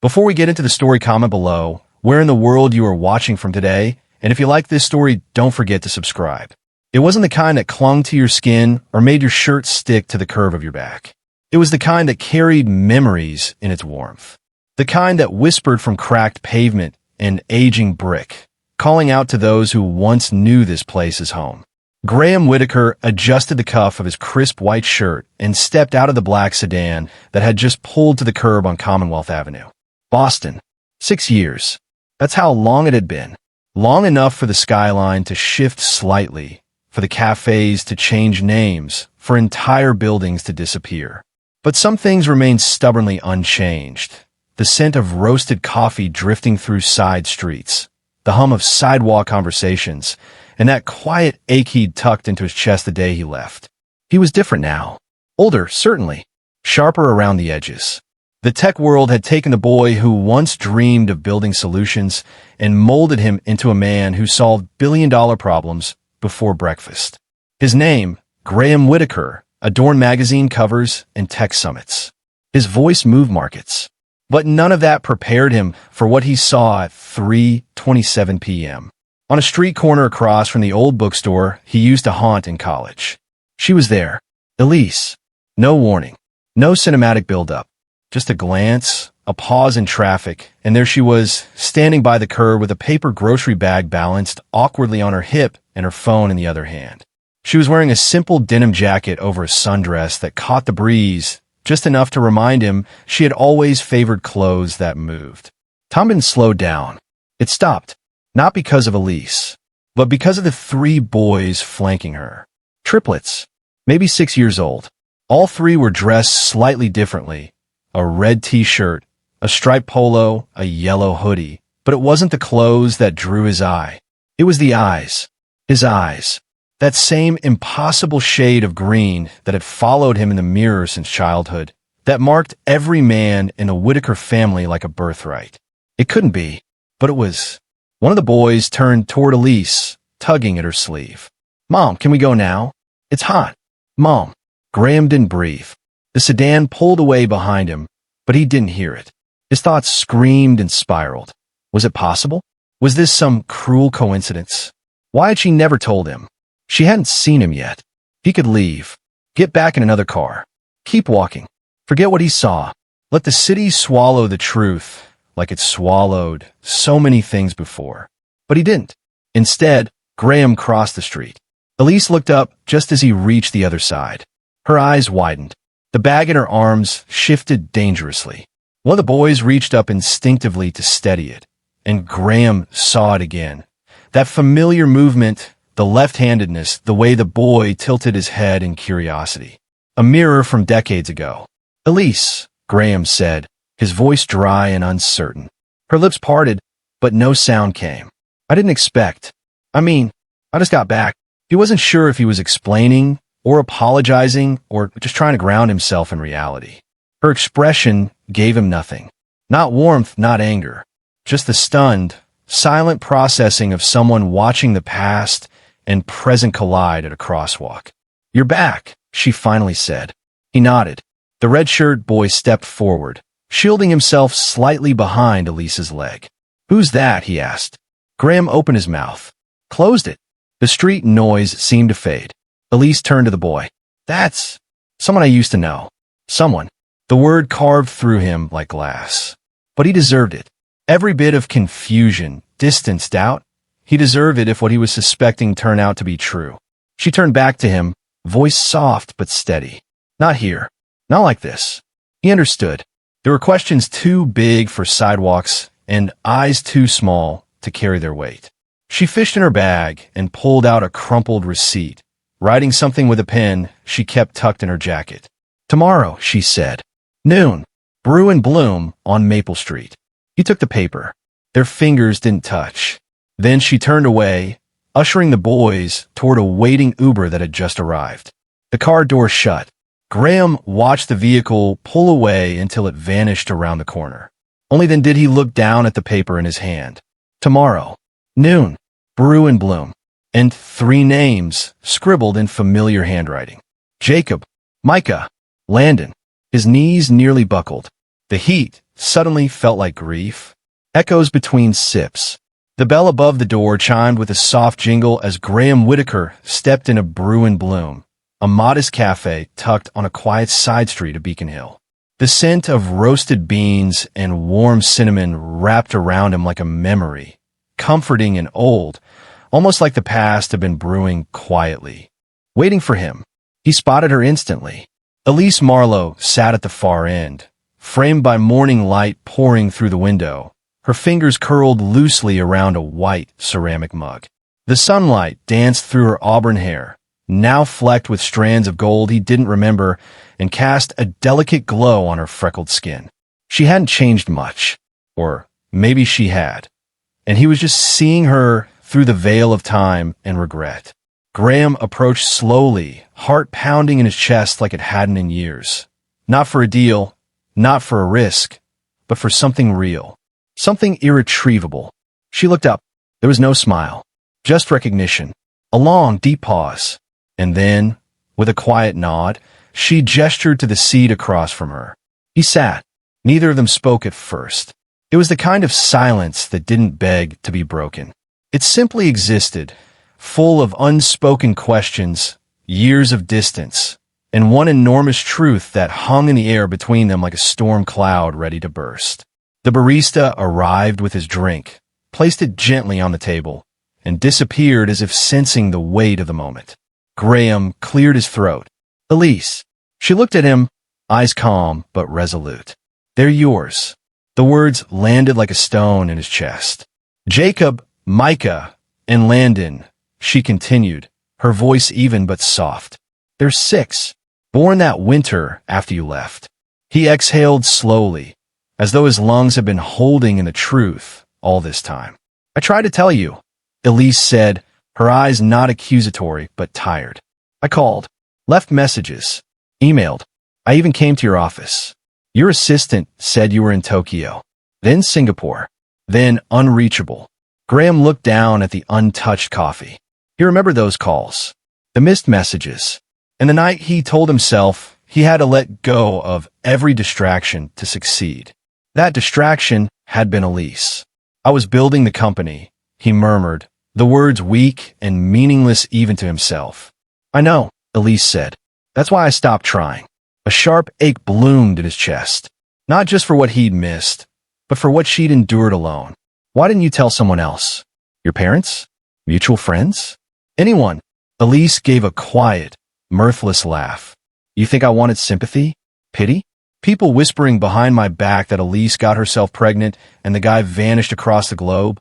Before we get into the story, comment below where in the world you are watching from today, and if you like this story, don't forget to subscribe. It wasn't the kind that clung to your skin or made your shirt stick to the curve of your back. It was the kind that carried memories in its warmth. The kind that whispered from cracked pavement and aging brick, calling out to those who once knew this place as home. Graham Whitaker adjusted the cuff of his crisp white shirt and stepped out of the black sedan that had just pulled to the curb on Commonwealth Avenue. Boston. 6 years. That's how long it had been. Long enough for the skyline to shift slightly, for the cafes to change names, for entire buildings to disappear. But some things remained stubbornly unchanged. The scent of roasted coffee drifting through side streets, the hum of sidewalk conversations, and that quiet ache he'd tucked into his chest the day he left. He was different now. Older, certainly. Sharper around the edges. The tech world had taken the boy who once dreamed of building solutions and molded him into a man who solved billion-dollar problems before breakfast. His name, Graham Whitaker, adorned magazine covers and tech summits. His voice moved markets. But none of that prepared him for what he saw at 3:27 p.m. on a street corner across from the old bookstore he used to haunt in college. She was there. Elise. No warning. No cinematic build-up. Just a glance, a pause in traffic, and there she was, standing by the curb with a paper grocery bag balanced awkwardly on her hip and her phone in the other hand. She was wearing a simple denim jacket over a sundress that caught the breeze, just enough to remind him she had always favored clothes that moved. Tombin slowed down. It stopped, not because of Elise, but because of the 3 boys flanking her. Triplets, maybe 6 years old. All 3 were dressed slightly differently. A red t-shirt, a striped polo, a yellow hoodie. But it wasn't the clothes that drew his eye. It was the eyes. His eyes. That same impossible shade of green that had followed him in the mirror since childhood, that marked every man in the Whitaker family like a birthright. It couldn't be, but it was. One of the boys turned toward Elise, tugging at her sleeve. "Mom, can we go now? It's hot." "Mom." Graham didn't breathe. The sedan pulled away behind him, but he didn't hear it. His thoughts screamed and spiraled. Was it possible? Was this some cruel coincidence? Why had she never told him? She hadn't seen him yet. He could leave. Get back in another car. Keep walking. Forget what he saw. Let the city swallow the truth like it swallowed so many things before. But he didn't. Instead, Graham crossed the street. Elise looked up just as he reached the other side. Her eyes widened. The bag in her arms shifted dangerously. One of the boys reached up instinctively to steady it, and Graham saw it again. That familiar movement, the left-handedness, the way the boy tilted his head in curiosity. A mirror from decades ago. "Elise," Graham said, his voice dry and uncertain. Her lips parted, but no sound came. "I didn't expect. I just got back." He wasn't sure if he was explaining or apologizing, or just trying to ground himself in reality. Her expression gave him nothing. Not warmth, not anger. Just the stunned, silent processing of someone watching the past and present collide at a crosswalk. "You're back," she finally said. He nodded. The red-shirt boy stepped forward, shielding himself slightly behind Elise's leg. "Who's that?" he asked. Graham opened his mouth. Closed it. The street noise seemed to fade. Elise turned to the boy. "That's someone I used to know." Someone. The word carved through him like glass. But he deserved it. Every bit of confusion, distance, doubt. He deserved it if what he was suspecting turned out to be true. She turned back to him, voice soft but steady. "Not here. Not like this." He understood. There were questions too big for sidewalks and eyes too small to carry their weight. She fished in her bag and pulled out a crumpled receipt. Writing something with a pen she kept tucked in her jacket. "Tomorrow," she said. "Noon. Brew and Bloom on Maple Street." He took the paper. Their fingers didn't touch. Then she turned away, ushering the boys toward a waiting Uber that had just arrived. The car door shut. Graham watched the vehicle pull away until it vanished around the corner. Only then did he look down at the paper in his hand. Tomorrow. Noon. Brew and Bloom. And 3 names scribbled in familiar handwriting. Jacob, Micah, Landon. His knees nearly buckled. The heat, suddenly felt like grief. Echoes between sips. The bell above the door chimed with a soft jingle as Graham Whitaker stepped in a brew in Bloom, a modest cafe tucked on a quiet side street of Beacon Hill. The scent of roasted beans and warm cinnamon wrapped around him like a memory, comforting and old, almost like the past had been brewing quietly. Waiting for him, he spotted her instantly. Elise Marlowe sat at the far end, framed by morning light pouring through the window, her fingers curled loosely around a white ceramic mug. The sunlight danced through her auburn hair, now flecked with strands of gold he didn't remember, and cast a delicate glow on her freckled skin. She hadn't changed much, or maybe she had, and he was just seeing her through the veil of time and regret. Graham approached slowly, heart pounding in his chest like it hadn't in years. Not for a deal, not for a risk, but for something real, something irretrievable. She looked up. There was no smile, just recognition, a long, deep pause, and then, with a quiet nod, she gestured to the seat across from her. He sat. Neither of them spoke at first. It was the kind of silence that didn't beg to be broken. It simply existed, full of unspoken questions, years of distance, and one enormous truth that hung in the air between them like a storm cloud ready to burst. The barista arrived with his drink, placed it gently on the table, and disappeared as if sensing the weight of the moment. Graham cleared his throat. Elise. She looked at him, eyes calm but resolute. They're yours. The words landed like a stone in his chest. Jacob, Micah, and Landon, she continued, her voice even but soft. They're 6, born that winter after you left. He exhaled slowly, as though his lungs had been holding in the truth all this time. I tried to tell you, Elise said, her eyes not accusatory but tired. I called, left messages, emailed. I even came to your office. Your assistant said you were in Tokyo, then Singapore, then unreachable. Graham looked down at the untouched coffee. He remembered those calls, the missed messages, and the night he told himself he had to let go of every distraction to succeed. That distraction had been Elise. I was building the company, he murmured, the words weak and meaningless even to himself. I know, Elise said. That's why I stopped trying. A sharp ache bloomed in his chest, not just for what he'd missed, but for what she'd endured alone. Why didn't you tell someone else? Your parents? Mutual friends? Anyone? Elise gave a quiet, mirthless laugh. You think I wanted sympathy? Pity? People whispering behind my back that Elise got herself pregnant and the guy vanished across the globe?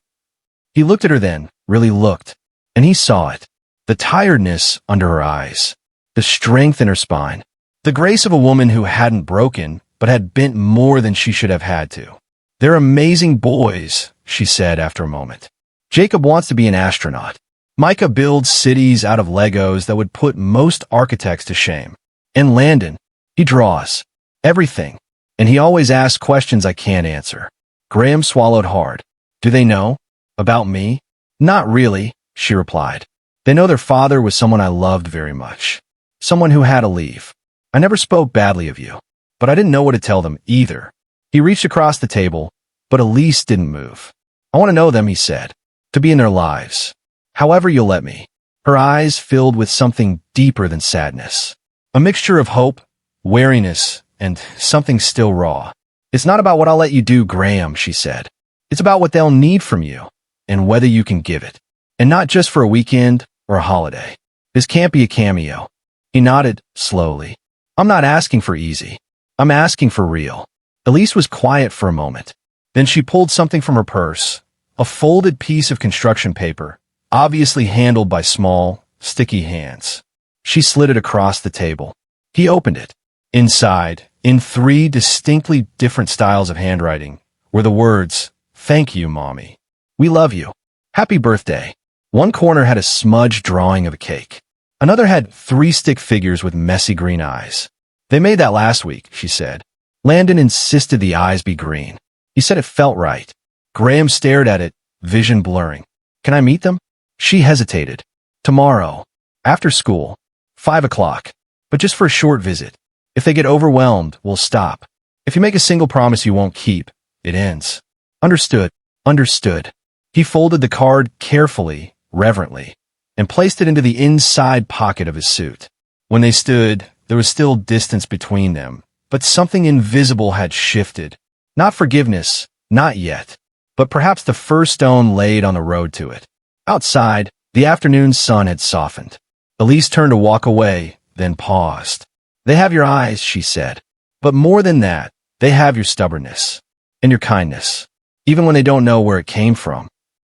He looked at her then, really looked, and he saw it. The tiredness under her eyes, the strength in her spine, the grace of a woman who hadn't broken, but had bent more than she should have had to. They're amazing boys, she said after a moment. Jacob wants to be an astronaut. Micah builds cities out of Legos that would put most architects to shame. And Landon, he draws. Everything. And he always asks questions I can't answer. Graham swallowed hard. Do they know? About me? Not really, she replied. They know their father was someone I loved very much. Someone who had to leave. I never spoke badly of you, but I didn't know what to tell them either. He reached across the table, but Elise didn't move. I want to know them, he said. To be in their lives. However you'll let me. Her eyes filled with something deeper than sadness. A mixture of hope, wariness, and something still raw. It's not about what I'll let you do, Graham, she said. It's about what they'll need from you, and whether you can give it. And not just for a weekend or a holiday. This can't be a cameo. He nodded, slowly. I'm not asking for easy. I'm asking for real. Elise was quiet for a moment. Then she pulled something from her purse, a folded piece of construction paper, obviously handled by small, sticky hands. She slid it across the table. He opened it. Inside, in 3 distinctly different styles of handwriting, were the words, Thank you, Mommy. We love you. Happy birthday. One corner had a smudged drawing of a cake. Another had 3 stick figures with messy green eyes. They made that last week, she said. Landon insisted the eyes be green. He said it felt right. Graham stared at it, vision blurring. Can I meet them? She hesitated. Tomorrow. After school. 5 o'clock. But just for a short visit. If they get overwhelmed, we'll stop. If you make a single promise you won't keep, it ends. Understood. Understood. He folded the card carefully, reverently, and placed it into the inside pocket of his suit. When they stood, there was still distance between them, but something invisible had shifted. Not forgiveness, not yet, but perhaps the first stone laid on the road to it. Outside, the afternoon sun had softened. Elise turned to walk away, then paused. They have your eyes, she said. But more than that, they have your stubbornness and your kindness, even when they don't know where it came from.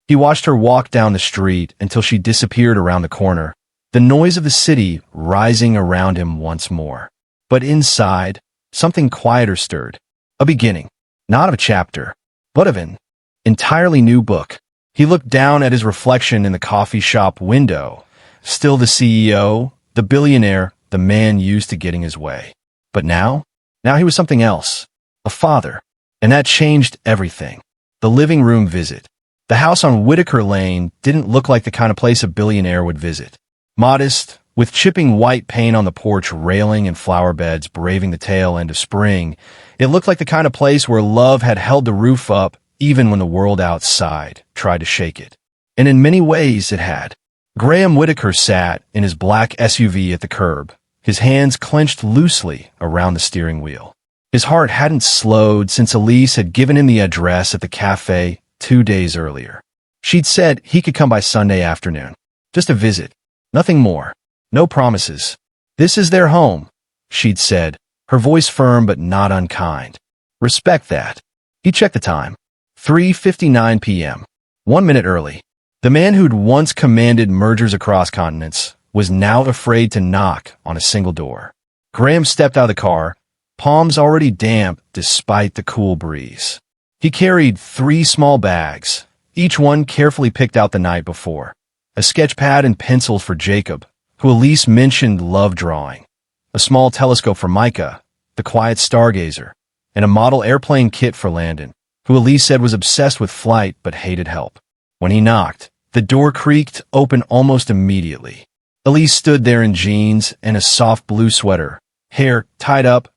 He watched her walk down the street until she disappeared around the corner, the noise of the city rising around him once more. But inside, something quieter stirred. A beginning, not of a chapter, but of an entirely new book. He looked down at his reflection in the coffee shop window. Still the CEO, the billionaire, the man used to getting his way. But now he was something else. A father. And that changed everything. The living room visit. The house on Whitaker Lane didn't look like the kind of place a billionaire would visit. Modest, with chipping white paint on the porch railing and flower beds braving the tail end of spring, it looked like the kind of place where love had held the roof up even when the world outside tried to shake it. And in many ways it had. Graham Whitaker sat in his black SUV at the curb, his hands clenched loosely around the steering wheel. His heart hadn't slowed since Elise had given him the address at the cafe 2 days earlier. She'd said he could come by Sunday afternoon. Just a visit. Nothing more. No promises. This is their home, she'd said, her voice firm but not unkind. Respect that. He checked the time. 3:59 p.m. 1 minute early. The man who'd once commanded mergers across continents was now afraid to knock on a single door. Graham stepped out of the car, palms already damp despite the cool breeze. He carried 3 small bags, each one carefully picked out the night before. A sketch pad and pencils for Jacob, who Elise mentioned loved drawing. A small telescope for Micah, the quiet stargazer, and a model airplane kit for Landon, who Elise said was obsessed with flight but hated help. When he knocked, the door creaked open almost immediately. Elise stood there in jeans and a soft blue sweater, hair tied up,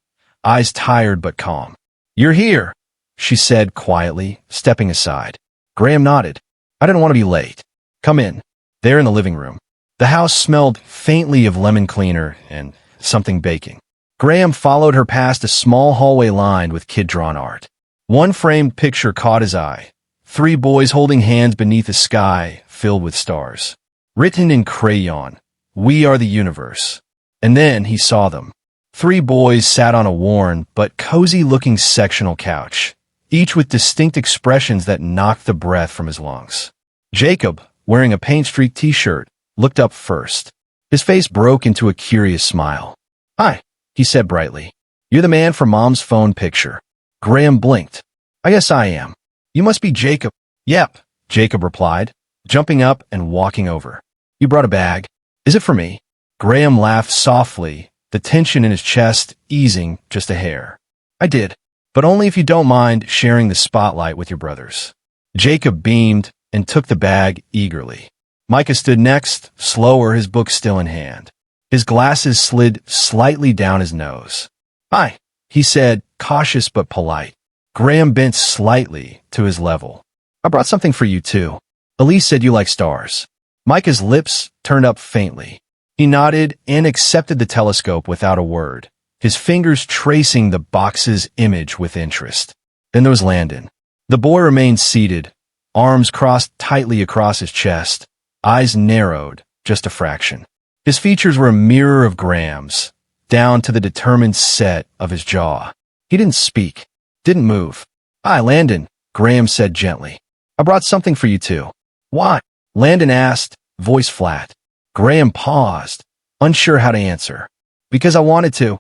eyes tired but calm. "You're here," she said quietly, stepping aside. Graham nodded. "I didn't want to be late. Come in." There in the living room. The house smelled faintly of lemon cleaner and something baking. Graham followed her past a small hallway lined with kid-drawn art. One framed picture caught his eye. 3 boys holding hands beneath a sky filled with stars. Written in crayon, "We are the universe." And then he saw them. 3 boys sat on a worn but cozy-looking sectional couch, each with distinct expressions that knocked the breath from his lungs. Jacob, wearing a paint-streaked t-shirt, looked up first. His face broke into a curious smile. "Hi," he said brightly. "You're the man from Mom's phone picture." Graham blinked. "I guess I am. You must be Jacob." "Yep," Jacob replied, jumping up and walking over. "You brought a bag. Is it for me?" Graham laughed softly, the tension in his chest easing just a hair. "I did, but only if you don't mind sharing the spotlight with your brothers." Jacob beamed and took the bag eagerly. Micah stood next, slower, his book still in hand. His glasses slid slightly down his nose. "Hi," he said, cautious but polite. Graham bent slightly to his level. "I brought something for you, too. Elise said you like stars." Micah's lips turned up faintly. He nodded and accepted the telescope without a word, his fingers tracing the box's image with interest. Then there was Landon. The boy remained seated, arms crossed tightly across his chest, eyes narrowed just a fraction. His features were a mirror of Graham's, down to the determined set of his jaw. He didn't speak, didn't move. "Hi, Landon," Graham said gently. "I brought something for you too." "Why?" Landon asked, voice flat. Graham paused, unsure how to answer. "Because I wanted to."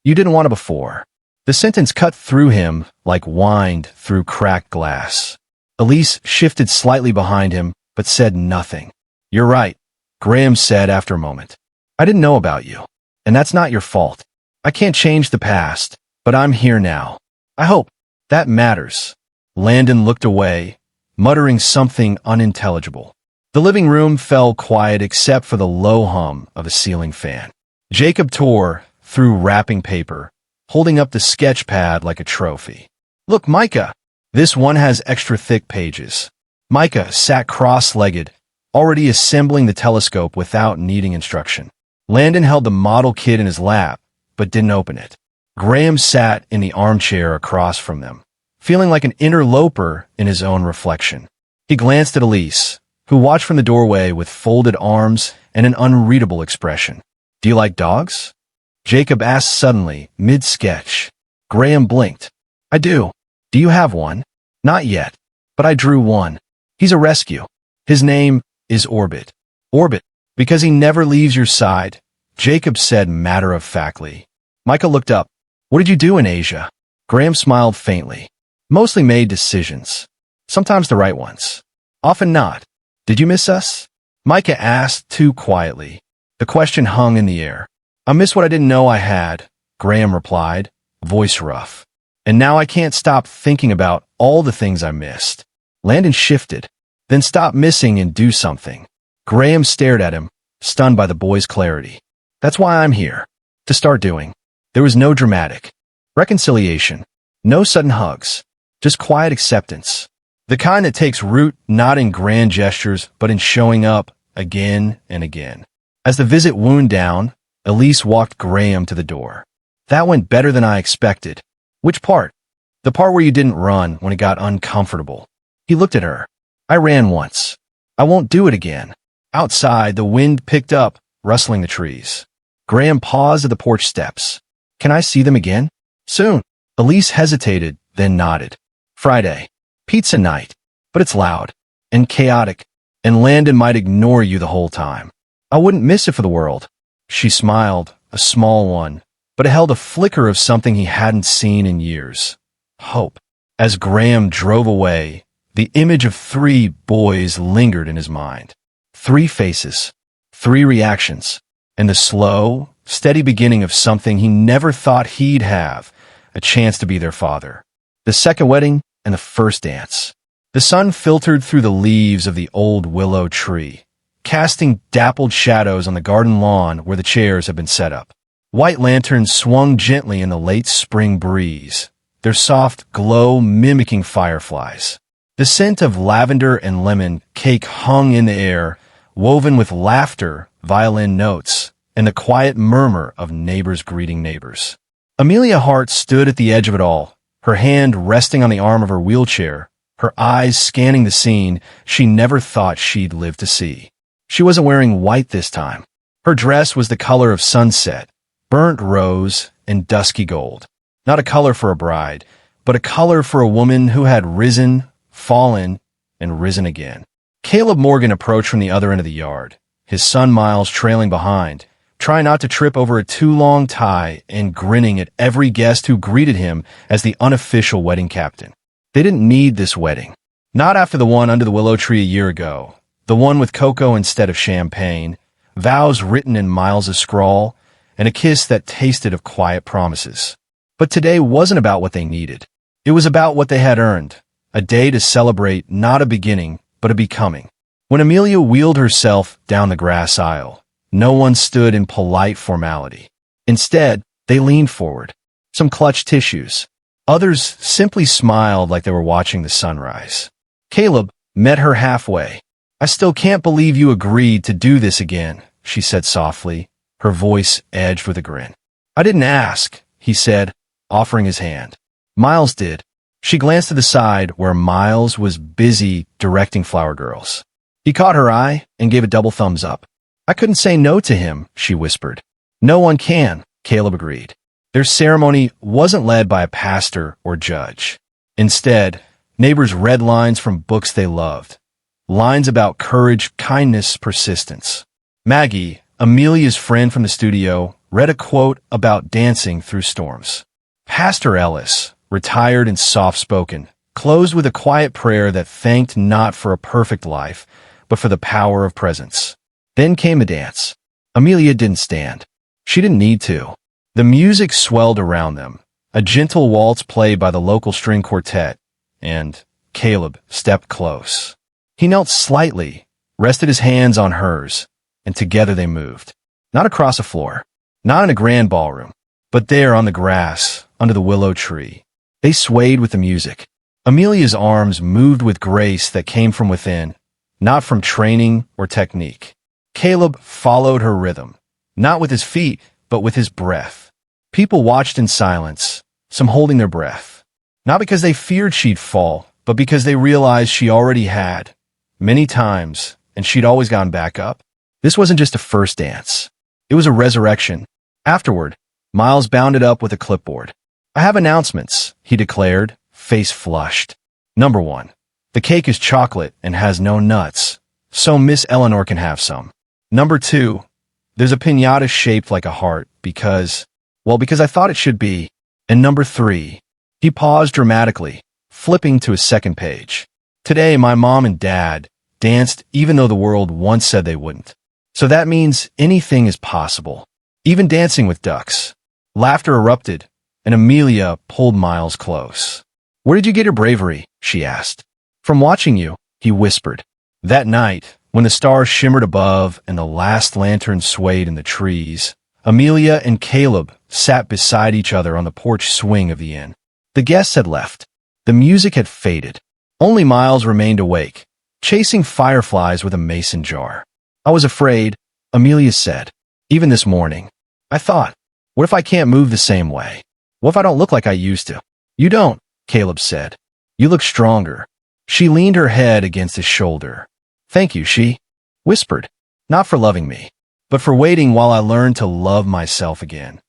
"You didn't want it before." The sentence cut through him like wind through cracked glass. Elise shifted slightly behind him, but said nothing. "You're right," Graham said after a moment. "I didn't know about you. And that's not your fault. I can't change the past, but I'm here now. I hope that matters." Landon looked away, muttering something unintelligible. The living room fell quiet except for the low hum of a ceiling fan. Jacob tore through wrapping paper, holding up the sketch pad like a trophy. "Look, Micah! This one has extra thick pages." Micah sat cross-legged, already assembling the telescope without needing instruction. Landon held the model kit in his lap, but didn't open it. Graham sat in the armchair across from them, feeling like an interloper in his own reflection. He glanced at Elise, who watched from the doorway with folded arms and an unreadable expression. "Do you like dogs?" Jacob asked suddenly, mid-sketch. Graham blinked. "I do. Do you have one?" "Not yet, but I drew one. He's a rescue. His name is Orbit." "Orbit, because he never leaves your side," Jacob said matter-of-factly. Micah looked up. "What did you do in Asia?" Graham smiled faintly. "Mostly made decisions. Sometimes the right ones. Often not. Did you miss us?" Micah asked too quietly. The question hung in the air. "I miss what I didn't know I had," Graham replied, voice rough. "And now I can't stop thinking about all the things I missed." Landon shifted. "Then stop missing and do something." Graham stared at him, stunned by the boy's clarity. "That's why I'm here. To start doing." There was no dramatic reconciliation, no sudden hugs, just quiet acceptance. The kind that takes root not in grand gestures, but in showing up again and again. As the visit wound down, Elise walked Graham to the door. "That went better than I expected." "Which part?" "The part where you didn't run when it got uncomfortable." He looked at her. "I ran once. I won't do it again." Outside, the wind picked up, rustling the trees. Graham paused at the porch steps. "Can I see them again?" "Soon." Elise hesitated, then nodded. "Friday. Pizza night. But it's loud. And chaotic. And Landon might ignore you the whole time." "I wouldn't miss it for the world." She smiled, a small one, but it held a flicker of something he hadn't seen in years. Hope. As Graham drove away, the image of 3 boys lingered in his mind. 3 faces. 3 reactions. And the slow, steady beginning of something he never thought he'd have, a chance to be their father. The second wedding and the first dance. The sun filtered through the leaves of the old willow tree, casting dappled shadows on the garden lawn where the chairs had been set up. White lanterns swung gently in the late spring breeze, their soft glow mimicking fireflies. The scent of lavender and lemon cake hung in the air, woven with laughter, violin notes, and the quiet murmur of neighbors greeting neighbors. Amelia Hart stood at the edge of it all, her hand resting on the arm of her wheelchair, her eyes scanning the scene she never thought she'd live to see. She wasn't wearing white this time. Her dress was the color of sunset, burnt rose and dusky gold. Not a color for a bride, but a color for a woman who had risen, fallen, and risen again. Caleb Morgan approached from the other end of the yard, his son Miles trailing behind, trying not to trip over a too long tie and grinning at every guest who greeted him as the unofficial wedding captain. They didn't need this wedding. Not after the one under the willow tree a year ago, the one with cocoa instead of champagne, vows written in Miles's scrawl, and a kiss that tasted of quiet promises. But today wasn't about what they needed. It was about what they had earned, a day to celebrate not a beginning, but a becoming. When Amelia wheeled herself down the grass aisle, no one stood in polite formality. Instead, they leaned forward. Some clutched tissues. Others simply smiled like they were watching the sunrise. Caleb met her halfway. "I still can't believe you agreed to do this again," she said softly, her voice edged with a grin. "I didn't ask," he said, offering his hand. Miles did. She glanced to the side where Miles was busy directing Flower Girls. He caught her eye and gave a double thumbs up. "I couldn't say no to him," she whispered. "No one can," Caleb agreed. Their ceremony wasn't led by a pastor or judge. Instead, neighbors read lines from books they loved. Lines about courage, kindness, persistence. Maggie, Amelia's friend from the studio, read a quote about dancing through storms. Pastor Ellis, retired and soft-spoken, closed with a quiet prayer that thanked not for a perfect life, but for the power of presence. Then came the dance. Amelia didn't stand. She didn't need to. The music swelled around them, a gentle waltz played by the local string quartet, and Caleb stepped close. He knelt slightly, rested his hands on hers, and together they moved. Not across a floor, not in a grand ballroom, But there on the grass, under the willow tree, they swayed with the music. Amelia's arms moved with grace that came from within, not from training or technique. Caleb followed her rhythm, not with his feet, but with his breath. People watched in silence, some holding their breath. Not because they feared she'd fall, but because they realized she already had, many times, and she'd always gone back up. This wasn't just a first dance. It was a resurrection. Afterward, Miles bounded up with a clipboard. "I have announcements," he declared, face flushed. Number 1. The cake is chocolate and has no nuts, so Miss Eleanor can have some. Number 2. There's a piñata shaped like a heart because I thought it should be. And number 3. He paused dramatically, flipping to his second page. Today, my mom and dad danced even though the world once said they wouldn't. So that means anything is possible, even dancing with ducks. Laughter erupted, and Amelia pulled Miles close. "Where did you get your bravery?" she asked. "From watching you," he whispered. That night, when the stars shimmered above and the last lantern swayed in the trees, Amelia and Caleb sat beside each other on the porch swing of the inn. The guests had left. The music had faded. Only Miles remained awake, chasing fireflies with a mason jar. "I was afraid," Amelia said. "Even this morning. I thought, what if I can't move the same way? What if I don't look like I used to?" "You don't," Caleb said. "You look stronger." She leaned her head against his shoulder. "Thank you," she whispered. "Not for loving me, but for waiting while I learned to love myself again."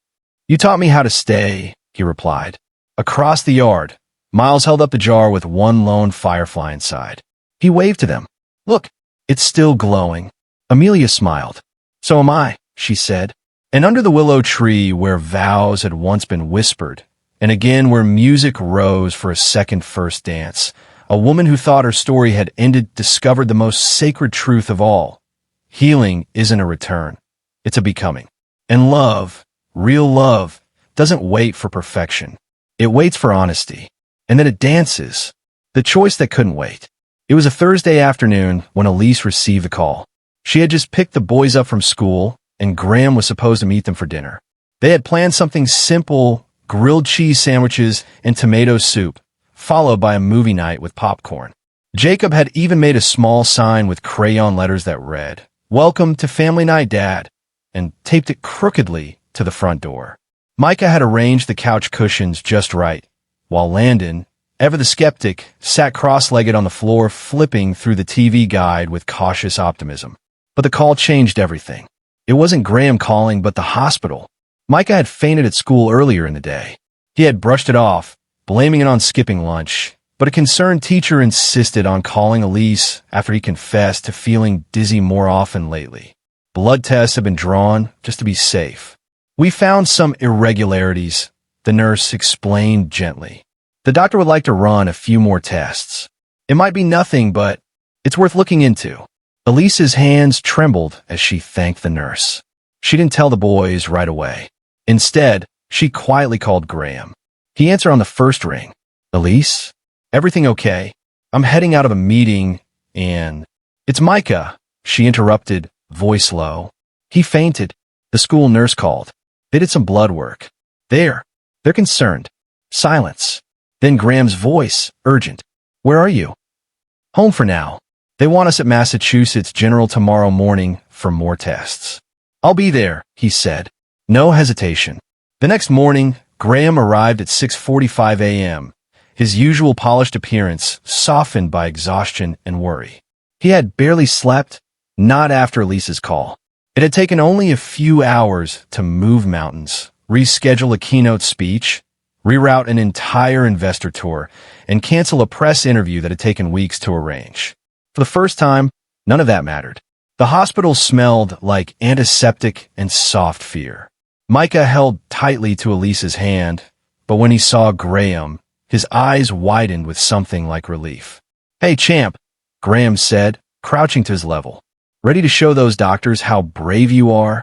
"You taught me how to stay," he replied. Across the yard, Miles held up the jar with one lone firefly inside. He waved to them. "Look, it's still glowing." Amelia smiled. "So am I," she said. And under the willow tree where vows had once been whispered, and again where music rose for a second first dance, a woman who thought her story had ended discovered the most sacred truth of all. Healing isn't a return. It's a becoming. And love, real love, doesn't wait for perfection. It waits for honesty. And then it dances. The choice that couldn't wait. It was a Thursday afternoon when Elise received the call. She had just picked the boys up from school, and Graham was supposed to meet them for dinner. They had planned something simple, grilled cheese sandwiches and tomato soup, followed by a movie night with popcorn. Jacob had even made a small sign with crayon letters that read, "Welcome to Family Night, Dad," and taped it crookedly to the front door. Micah had arranged the couch cushions just right, while Landon, ever the skeptic, sat cross-legged on the floor flipping through the TV guide with cautious optimism. But the call changed everything. It wasn't Graham calling, but the hospital. Micah had fainted at school earlier in the day. He had brushed it off, blaming it on skipping lunch, but a concerned teacher insisted on calling Elise after he confessed to feeling dizzy more often lately. Blood tests had been drawn just to be safe. "We found some irregularities," the nurse explained gently. "The doctor would like to run a few more tests. It might be nothing, but it's worth looking into." Elise's hands trembled as she thanked the nurse. She didn't tell the boys right away. Instead, she quietly called Graham. He answered on the first ring. "Elise? Everything okay? I'm heading out of a meeting and—" "It's Micah," she interrupted, voice low. "He fainted." The school nurse called. "They did some blood work. They're concerned." Silence. Then Graham's voice, urgent. "Where are you?" "Home for now. They want us at Massachusetts General tomorrow morning for more tests." "I'll be there," he said. No hesitation. The next morning, Graham arrived at 6:45 a.m., his usual polished appearance softened by exhaustion and worry. He had barely slept, not after Elise's call. It had taken only a few hours to move mountains, reschedule a keynote speech, reroute an entire investor tour, and cancel a press interview that had taken weeks to arrange. For the first time, none of that mattered. The hospital smelled like antiseptic and soft fear. Micah held tightly to Elise's hand, but when he saw Graham, his eyes widened with something like relief. "Hey, champ," Graham said, crouching to his level. "Ready to show those doctors how brave you are?"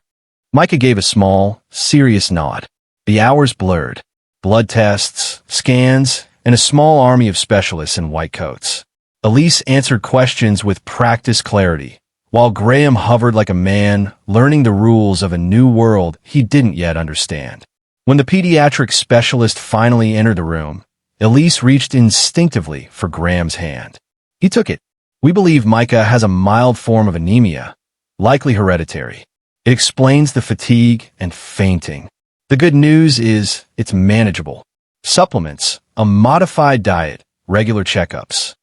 Micah gave a small, serious nod. The hours blurred. Blood tests, scans, and a small army of specialists in white coats. Elise answered questions with practiced clarity, while Graham hovered like a man learning the rules of a new world he didn't yet understand. When the pediatric specialist finally entered the room, Elise reached instinctively for Graham's hand. He took it. "We believe Micah has a mild form of anemia, likely hereditary. It explains the fatigue and fainting. The good news is it's manageable. Supplements, a modified diet, regular checkups."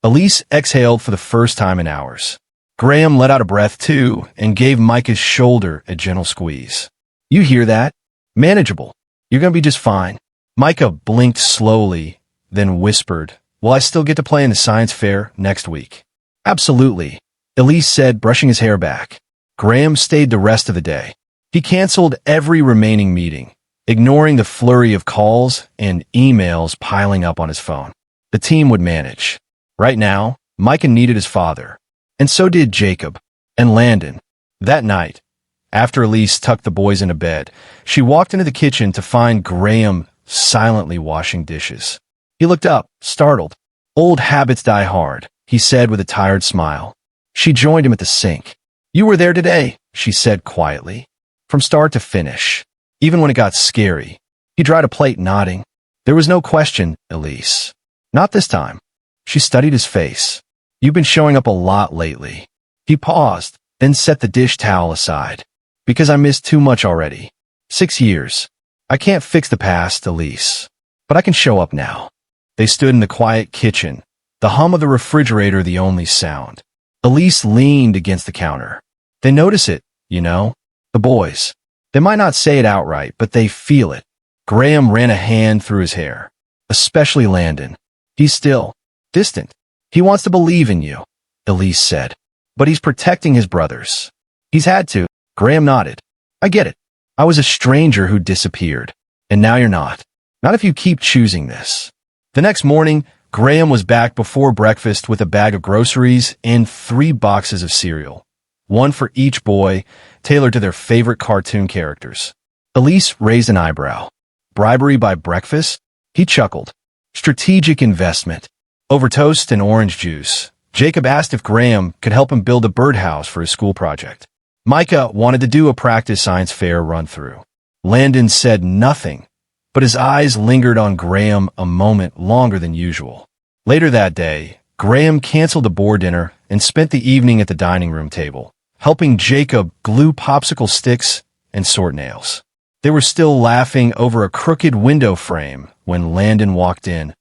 Elise exhaled for the first time in hours. Graham let out a breath too and gave Micah's shoulder a gentle squeeze. "You hear that? Manageable. You're going to be just fine." Micah blinked slowly, then whispered, "Will I still get to play in the science fair next week?" "Absolutely," Elise said, brushing his hair back. Graham stayed the rest of the day. He canceled every remaining meeting, ignoring the flurry of calls and emails piling up on his phone. The team would manage. Right now, Micah needed his father, and so did Jacob and Landon. That night, after Elise tucked the boys into bed, she walked into the kitchen to find Graham silently washing dishes. He looked up, startled. "Old habits die hard," he said with a tired smile. She joined him at the sink. "You were there today," she said quietly. "From start to finish. Even when it got scary." He dried a plate, nodding. "There was no question, Elise." "Not this time." She studied his face. "You've been showing up a lot lately." He paused, then set the dish towel aside. "Because I missed too much already. 6 years. I can't fix the past, Elise. But I can show up now." They stood in the quiet kitchen, the hum of the refrigerator the only sound. Elise leaned against the counter. "They notice it, you know. The boys. They might not say it outright, but they feel it." Graham ran a hand through his hair. "Especially Landon. He's still distant. He wants to believe in you," Elise said. "But he's protecting his brothers." "He's had to." Graham nodded. "I get it. I was a stranger who disappeared. And now you're not. Not if you keep choosing this." The next morning, Graham was back before breakfast with a bag of groceries and 3 boxes of cereal. One for each boy, tailored to their favorite cartoon characters. Elise raised an eyebrow. "Bribery by breakfast?" He chuckled. "Strategic investment." Over toast and orange juice, Jacob asked if Graham could help him build a birdhouse for his school project. Micah wanted to do a practice science fair run-through. Landon said nothing, but his eyes lingered on Graham a moment longer than usual. Later that day, Graham canceled the board dinner and spent the evening at the dining room table, helping Jacob glue popsicle sticks and sort nails. They were still laughing over a crooked window frame when Landon walked in,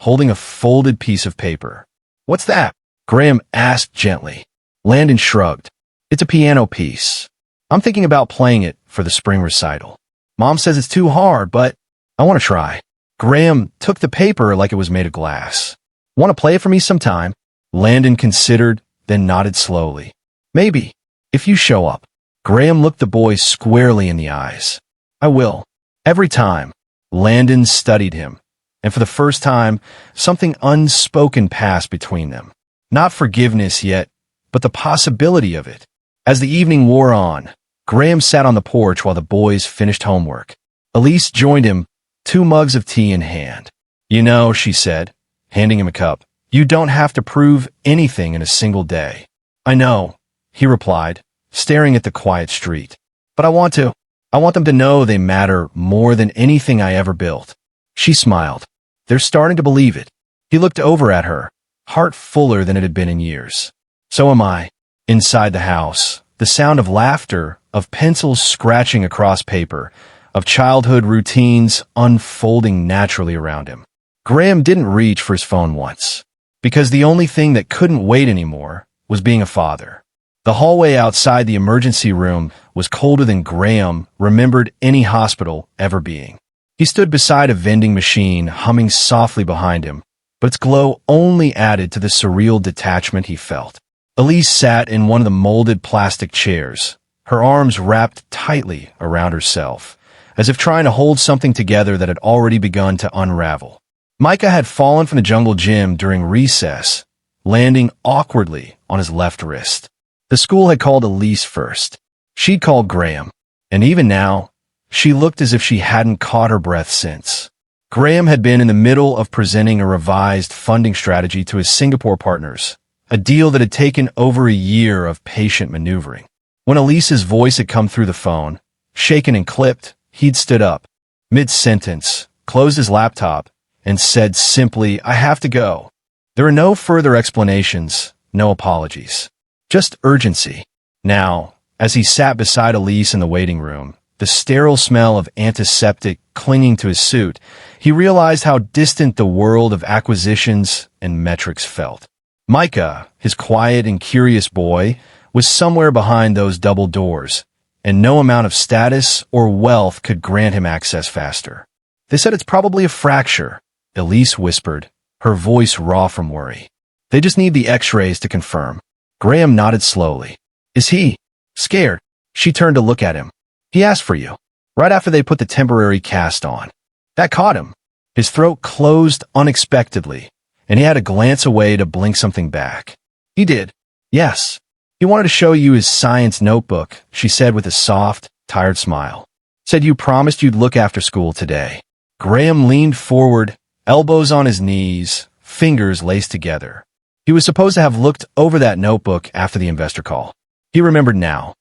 holding a folded piece of paper. "What's that?" Graham asked gently. Landon shrugged. "It's a piano piece. I'm thinking about playing it for the spring recital. Mom says it's too hard, but I want to try." Graham took the paper like it was made of glass. "Want to play it for me sometime?" Landon considered, then nodded slowly. "Maybe, if you show up." Graham looked the boy squarely in the eyes. "I will. Every time." Landon studied him, and for the first time, something unspoken passed between them. Not forgiveness yet, but the possibility of it. As the evening wore on, Graham sat on the porch while the boys finished homework. Elise joined him, 2 mugs of tea in hand. "You know," she said, handing him a cup, "you don't have to prove anything in a single day." "I know," he replied, staring at the quiet street. "But I want to. I want them to know they matter more than anything I ever built." She smiled. "They're starting to believe it." He looked over at her, heart fuller than it had been in years. "So am I." Inside the house, the sound of laughter, of pencils scratching across paper, of childhood routines unfolding naturally around him. Graham didn't reach for his phone once, because the only thing that couldn't wait anymore was being a father. The hallway outside the emergency room was colder than Graham remembered any hospital ever being. He stood beside a vending machine, humming softly behind him, but its glow only added to the surreal detachment he felt. Elise sat in one of the molded plastic chairs, her arms wrapped tightly around herself, as if trying to hold something together that had already begun to unravel. Micah had fallen from the jungle gym during recess, landing awkwardly on his left wrist. The school had called Elise first. She'd called Graham, and even now, she looked as if she hadn't caught her breath since. Graham had been in the middle of presenting a revised funding strategy to his Singapore partners, a deal that had taken over a year of patient maneuvering. When Elise's voice had come through the phone, shaken and clipped, he'd stood up. mid-sentence, closed his laptop, and said simply, "I have to go." There were no further explanations, no apologies. Just urgency. Now, as he sat beside Elise in the waiting room, the sterile smell of antiseptic clinging to his suit, he realized how distant the world of acquisitions and metrics felt. Micah, his quiet and curious boy, was somewhere behind those double doors, and no amount of status or wealth could grant him access faster. "They said it's probably a fracture," Elise whispered, her voice raw from worry. "They just need the x-rays to confirm." Graham nodded slowly. "Is he scared?" She turned to look at him. "He asked for you, right after they put the temporary cast on. That caught him." His throat closed unexpectedly, and he had to glance away to blink something back. "He did. Yes. He wanted to show you his science notebook," she said with a soft, tired smile. "Said you promised you'd look after school today." Graham leaned forward, elbows on his knees, fingers laced together. He was supposed to have looked over that notebook after the investor call. He remembered now.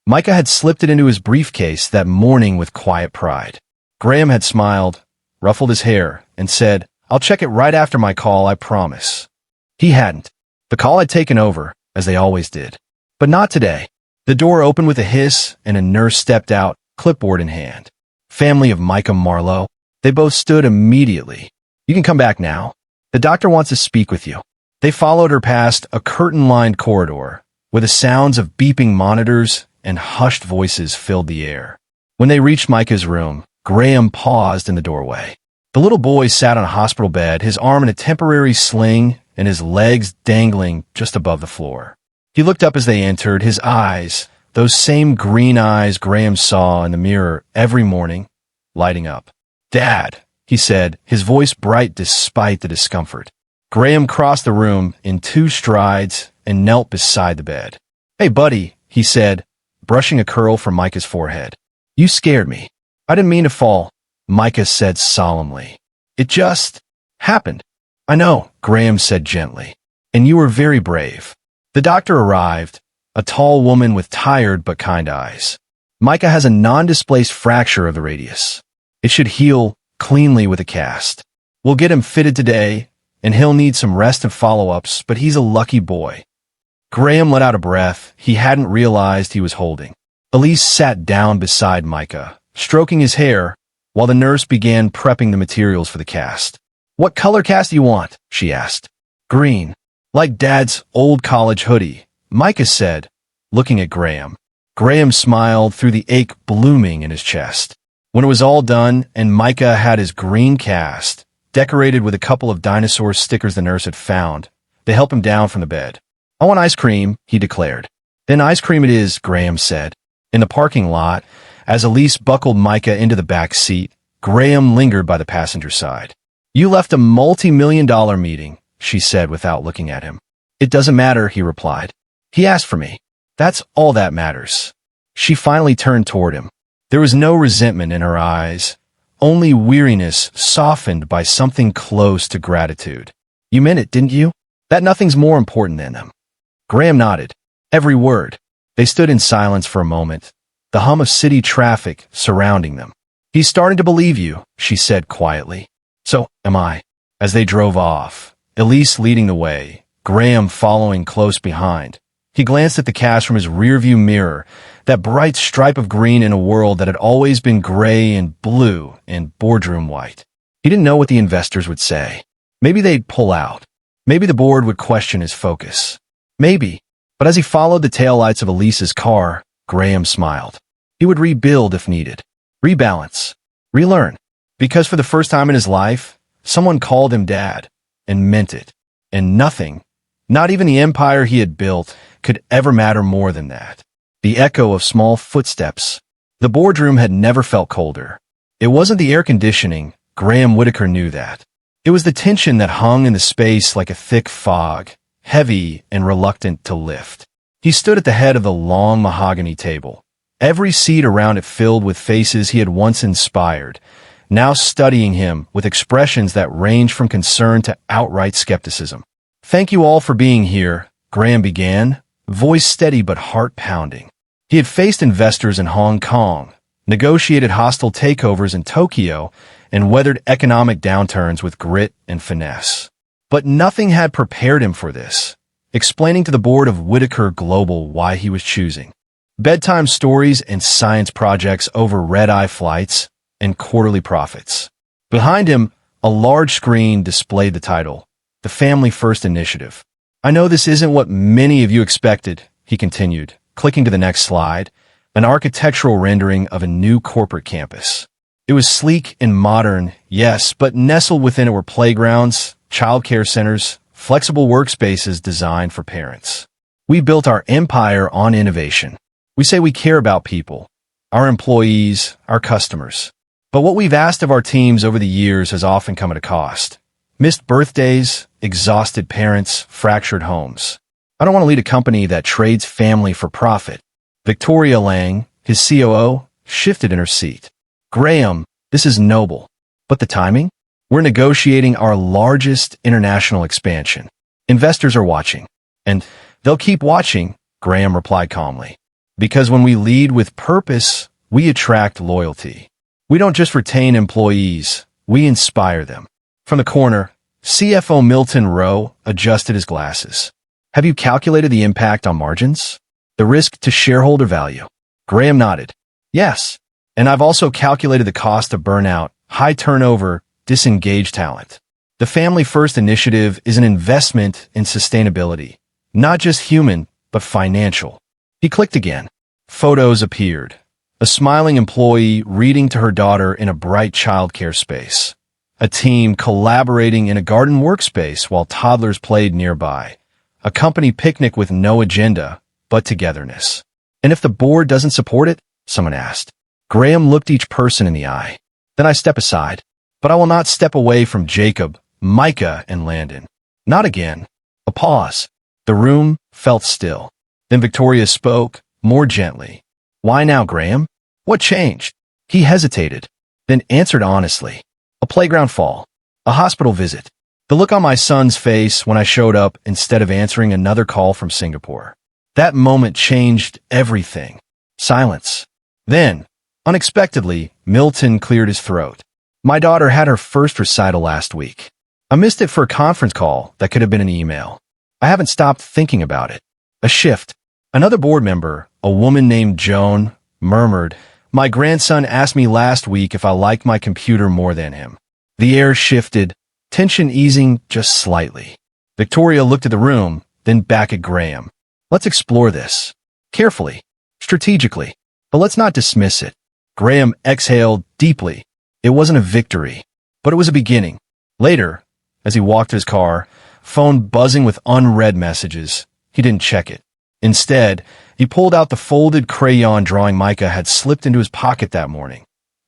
Micah had slipped it into his briefcase that morning with quiet pride. Graham had smiled, ruffled his hair, and said, "I'll check it right after my call, I promise." He hadn't. The call had taken over, as they always did. But not today. The door opened with a hiss, and a nurse stepped out, clipboard in hand. "Family of Micah Marlowe." They both stood immediately. "You can come back now. The doctor wants to speak with you." They followed her past a curtain-lined corridor, where the sounds of beeping monitors and hushed voices filled the air. When they reached Micah's room, Graham paused in the doorway. The little boy sat on a hospital bed, his arm in a temporary sling and his legs dangling just above the floor. He looked up as they entered, his eyes, those same green eyes Graham saw in the mirror every morning, lighting up. "Dad," he said, his voice bright despite the discomfort. Graham crossed the room in 2 strides and knelt beside the bed. "Hey, buddy," he said, brushing a curl from Micah's forehead. "You scared me." "I didn't mean to fall," Micah said solemnly. "It just happened." "I know," Graham said gently. "And you were very brave." The doctor arrived, a tall woman with tired but kind eyes. "Micah has a non-displaced fracture of the radius. It should heal cleanly with a cast. We'll get him fitted today, and he'll need some rest and follow-ups, but he's a lucky boy." Graham let out a breath he hadn't realized he was holding. Elise sat down beside Micah, stroking his hair, while the nurse began prepping the materials for the cast. "What color cast do you want?" she asked. "Green. Like Dad's old college hoodie," Micah said, looking at Graham. Graham smiled through the ache blooming in his chest. When it was all done and Micah had his green cast, decorated with a couple of dinosaur stickers the nurse had found, they helped him down from the bed. "I want ice cream," he declared. "Then ice cream it is," Graham said. In the parking lot, as Elise buckled Micah into the back seat, Graham lingered by the passenger side. "You left a multi-million-dollar meeting," she said without looking at him. "It doesn't matter," he replied. "He asked for me. That's all that matters." She finally turned toward him. There was no resentment in her eyes, only weariness softened by something close to gratitude. "You meant it, didn't you? That nothing's more important than them." Graham nodded. Every word. They stood in silence for a moment, the hum of city traffic surrounding them. "He's starting to believe you," she said quietly. "So am I." As they drove off, Elise leading the way, Graham following close behind, he glanced at the cast from his rearview mirror, that bright stripe of green in a world that had always been gray and blue and boardroom white. He didn't know what the investors would say. Maybe they'd pull out. Maybe the board would question his focus. Maybe. But as he followed the taillights of Elise's car, Graham smiled. He would rebuild if needed. Rebalance. Relearn. Because for the first time in his life, someone called him Dad, and meant it. And nothing, not even the empire he had built, could ever matter more than that. The echo of small footsteps. The boardroom had never felt colder. It wasn't the air conditioning, Graham Whitaker knew that. It was the tension that hung in the space like a thick fog, heavy and reluctant to lift. He stood at the head of the long mahogany table, every seat around it filled with faces he had once inspired, now studying him with expressions that ranged from concern to outright skepticism. "Thank you all for being here," Graham began, voice steady but heart pounding. He had faced investors in Hong Kong, negotiated hostile takeovers in Tokyo, and weathered economic downturns with grit and finesse. But nothing had prepared him for this, explaining to the board of Whitaker Global why he was choosing bedtime stories and science projects over red-eye flights and quarterly profits. Behind him, a large screen displayed the title, The Family First Initiative. "I know this isn't what many of you expected," he continued, clicking to the next slide, an architectural rendering of a new corporate campus. It was sleek and modern, yes, but nestled within it were playgrounds, childcare centers, flexible workspaces designed for parents. "We built our empire on innovation. We say we care about people, our employees, our customers. But what we've asked of our teams over the years has often come at a cost. Missed birthdays, exhausted parents, fractured homes. I don't want to lead a company that trades family for profit." Victoria Lang, his COO, shifted in her seat. "Graham, this is noble. But the timing? We're negotiating our largest international expansion. Investors are watching. And they'll keep watching," Graham replied calmly. "Because when we lead with purpose, we attract loyalty. We don't just retain employees, we inspire them." From the corner, CFO Milton Rowe adjusted his glasses. "Have you calculated the impact on margins? The risk to shareholder value?" Graham nodded. "Yes. And I've also calculated the cost of burnout, high turnover, disengaged talent. The Family First Initiative is an investment in sustainability, not just human, but financial." He clicked again. Photos appeared. A smiling employee reading to her daughter in a bright childcare space. A team collaborating in a garden workspace while toddlers played nearby. A company picnic with no agenda, but togetherness. "And if the board doesn't support it?" someone asked. Graham looked each person in the eye. "Then I step aside. But I will not step away from Jacob, Micah, and Landon. Not again." A pause. The room felt still. Then Victoria spoke, more gently. "Why now, Graham? What changed?" He hesitated, then answered honestly. "A playground fall. A hospital visit. The look on my son's face when I showed up instead of answering another call from Singapore. That moment changed everything." Silence. Then, unexpectedly, Milton cleared his throat. "My daughter had her first recital last week. I missed it for a conference call that could have been an email. I haven't stopped thinking about it." A shift. Another board member, a woman named Joan, murmured, "My grandson asked me last week if I liked my computer more than him." The air shifted, tension easing just slightly. Victoria looked at the room, then back at Graham. "Let's explore this. Carefully. Strategically. But let's not dismiss it." Graham exhaled deeply. It wasn't a victory, but it was a beginning. Later, as he walked to his car, phone buzzing with unread messages, he didn't check it. Instead, he pulled out the folded crayon drawing Micah had slipped into his pocket that morning.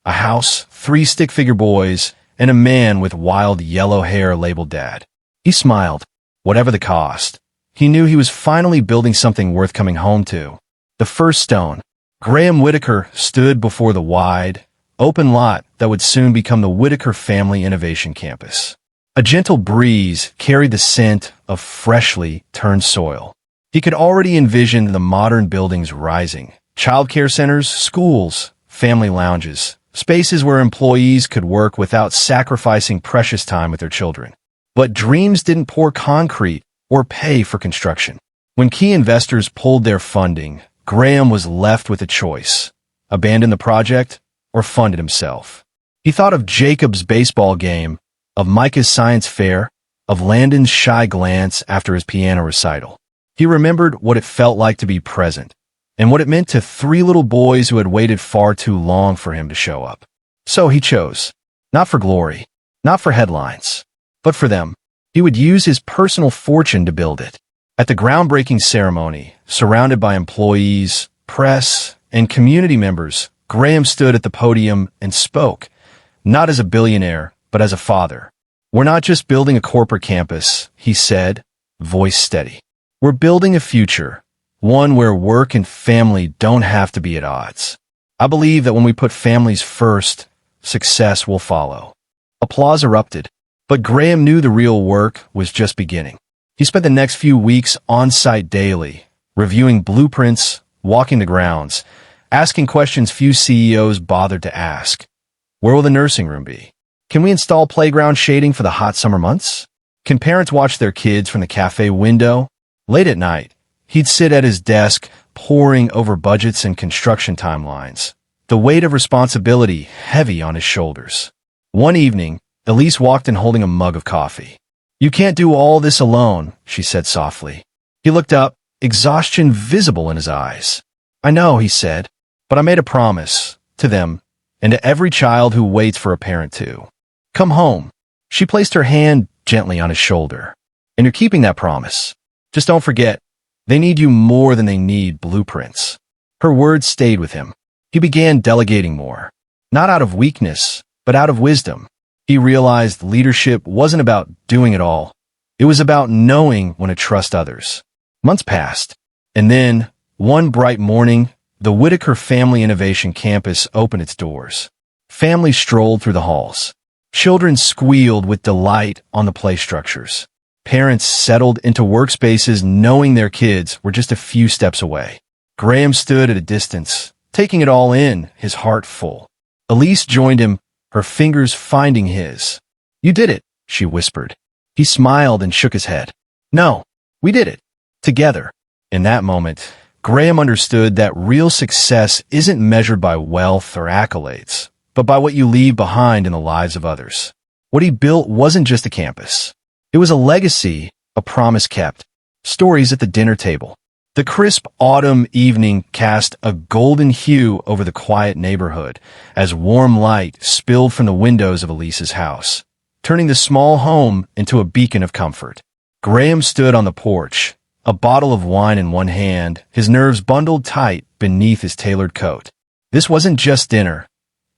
A house, 3 stick-figure boys, and a man with wild yellow hair labeled Dad. He smiled. Whatever the cost, he knew he was finally building something worth coming home to. The first stone. Graham Whitaker stood before the wide, open lot that would soon become the Whitaker Family Innovation Campus. A gentle breeze carried the scent of freshly turned soil. He could already envision the modern buildings rising. Childcare centers, schools, family lounges, spaces where employees could work without sacrificing precious time with their children. But dreams didn't pour concrete or pay for construction. When key investors pulled their funding, Graham was left with a choice: abandon the project or fund it himself. He thought of Jacob's baseball game, of Micah's science fair, of Landon's shy glance after his piano recital. He remembered what it felt like to be present, and what it meant to 3 little boys who had waited far too long for him to show up. So he chose, not for glory, not for headlines, but for them. He would use his personal fortune to build it. At the groundbreaking ceremony, surrounded by employees, press, and community members, Graham stood at the podium and spoke, not as a billionaire, but as a father. "We're not just building a corporate campus," he said, voice steady. "We're building a future, one where work and family don't have to be at odds. I believe that when we put families first, success will follow." Applause erupted, but Graham knew the real work was just beginning. He spent the next few weeks on-site daily, reviewing blueprints, walking the grounds, asking questions few CEOs bothered to ask. Where will the nursing room be? Can we install playground shading for the hot summer months? Can parents watch their kids from the cafe window? Late at night, he'd sit at his desk, poring over budgets and construction timelines, the weight of responsibility heavy on his shoulders. One evening, Elise walked in holding a mug of coffee. "You can't do all this alone," she said softly. He looked up, exhaustion visible in his eyes. "I know," he said, "but I made a promise to them and to every child who waits for a parent too. Come home." She placed her hand gently on his shoulder. "And you're keeping that promise. Just don't forget, they need you more than they need blueprints." Her words stayed with him. He began delegating more. Not out of weakness, but out of wisdom. He realized leadership wasn't about doing it all. It was about knowing when to trust others. Months passed, and then, one bright morning, the Whitaker Family Innovation Campus opened its doors. Families strolled through the halls. Children squealed with delight on the play structures. Parents settled into workspaces knowing their kids were just a few steps away. Graham stood at a distance, taking it all in, his heart full. Elise joined him, her fingers finding his. "You did it," she whispered. He smiled and shook his head. "No, we did it. Together." In that moment, Graham understood that real success isn't measured by wealth or accolades, but by what you leave behind in the lives of others. What he built wasn't just a campus. It was a legacy, a promise kept. Stories at the dinner table. The crisp autumn evening cast a golden hue over the quiet neighborhood as warm light spilled from the windows of Elise's house, turning the small home into a beacon of comfort. Graham stood on the porch, a bottle of wine in one hand, his nerves bundled tight beneath his tailored coat. This wasn't just dinner.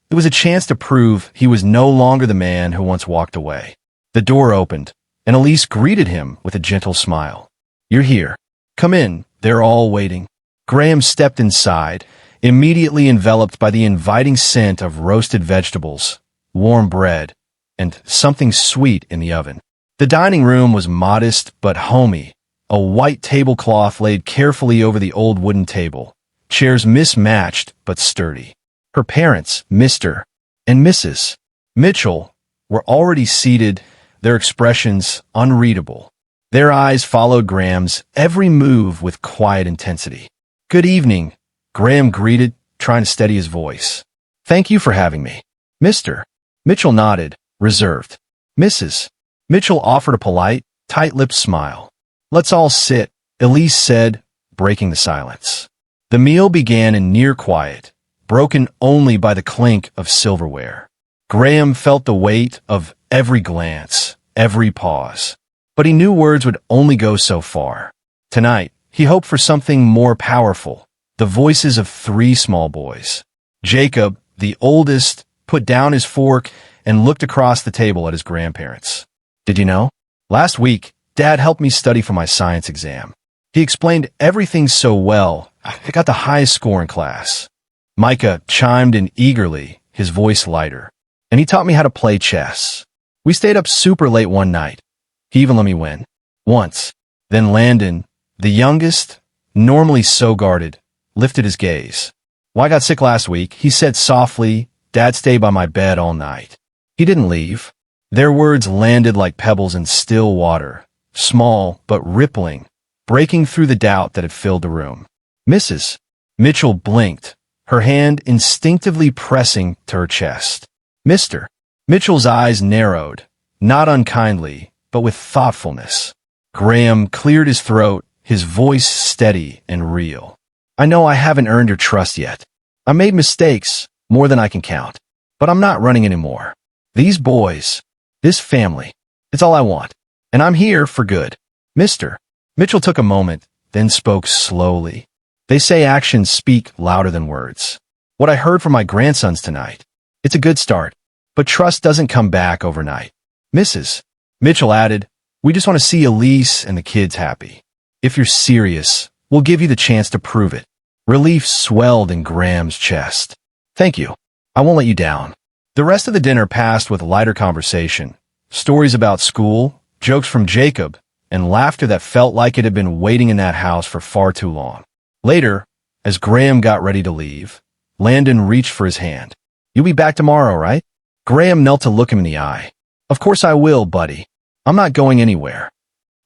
It was a chance to prove he was no longer the man who once walked away. The door opened, and Elise greeted him with a gentle smile. "You're here. Come in. They're all waiting." Graham stepped inside, immediately enveloped by the inviting scent of roasted vegetables, warm bread, and something sweet in the oven. The dining room was modest but homey, a white tablecloth laid carefully over the old wooden table, chairs mismatched but sturdy. Her parents, Mr. and Mrs. Mitchell, were already seated, their expressions unreadable. Their eyes followed Graham's every move with quiet intensity. "Good evening," Graham greeted, trying to steady his voice. "Thank you for having me." Mr. Mitchell nodded, reserved. Mrs. Mitchell offered a polite, tight-lipped smile. "Let's all sit," Elise said, breaking the silence. The meal began in near quiet, broken only by the clink of silverware. Graham felt the weight of every glance, every pause. But he knew words would only go so far. Tonight, he hoped for something more powerful, the voices of three small boys. Jacob, the oldest, put down his fork and looked across the table at his grandparents. "Did you know? Last week, Dad helped me study for my science exam. He explained everything so well, I got the highest score in class." Micah chimed in eagerly, his voice lighter. "And he taught me how to play chess. We stayed up super late one night. He even let me win. Once." Then Landon, the youngest, normally so guarded, lifted his gaze. "Well, I got sick last week," he said softly. "Dad stayed by my bed all night. He didn't leave." Their words landed like pebbles in still water, small but rippling, breaking through the doubt that had filled the room. Mrs. Mitchell blinked, her hand instinctively pressing to her chest. Mr. Mitchell's eyes narrowed, not unkindly, but with thoughtfulness. Graham cleared his throat, his voice steady and real. "I know I haven't earned your trust yet. I made mistakes, more than I can count. But I'm not running anymore. These boys, this family, it's all I want. And I'm here for good." Mr. Mitchell took a moment, then spoke slowly. "They say actions speak louder than words. What I heard from my grandsons tonight, it's a good start. But trust doesn't come back overnight." Mrs. Mitchell added, "We just want to see Elise and the kids happy. If you're serious, we'll give you the chance to prove it." Relief swelled in Graham's chest. "Thank you. I won't let you down." The rest of the dinner passed with lighter conversation, stories about school, jokes from Jacob, and laughter that felt like it had been waiting in that house for far too long. Later, As Graham got ready to leave, Landon reached for his hand. "You'll be back tomorrow, right?" Graham knelt to look him in the eye. "Of course I will, buddy. I'm not going anywhere."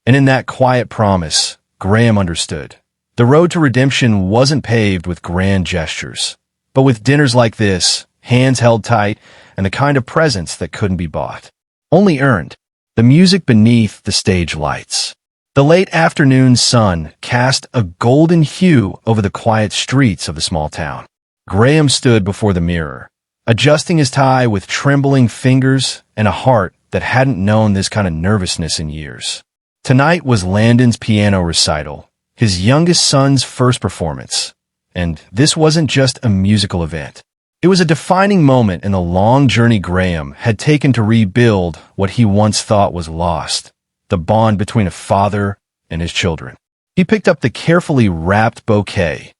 And in that quiet promise, Graham understood. The road to redemption wasn't paved with grand gestures, but with dinners like this, hands held tight, and the kind of presents that couldn't be bought. Only earned. The music beneath the stage lights. The late afternoon sun cast a golden hue over the quiet streets of the small town. Graham stood before the mirror, adjusting his tie with trembling fingers and a heart that hadn't known this kind of nervousness in years. Tonight was Landon's piano recital, his youngest son's first performance. And this wasn't just a musical event. It was a defining moment in the long journey Graham had taken to rebuild what he once thought was lost, the bond between a father and his children. He picked up the carefully wrapped bouquet,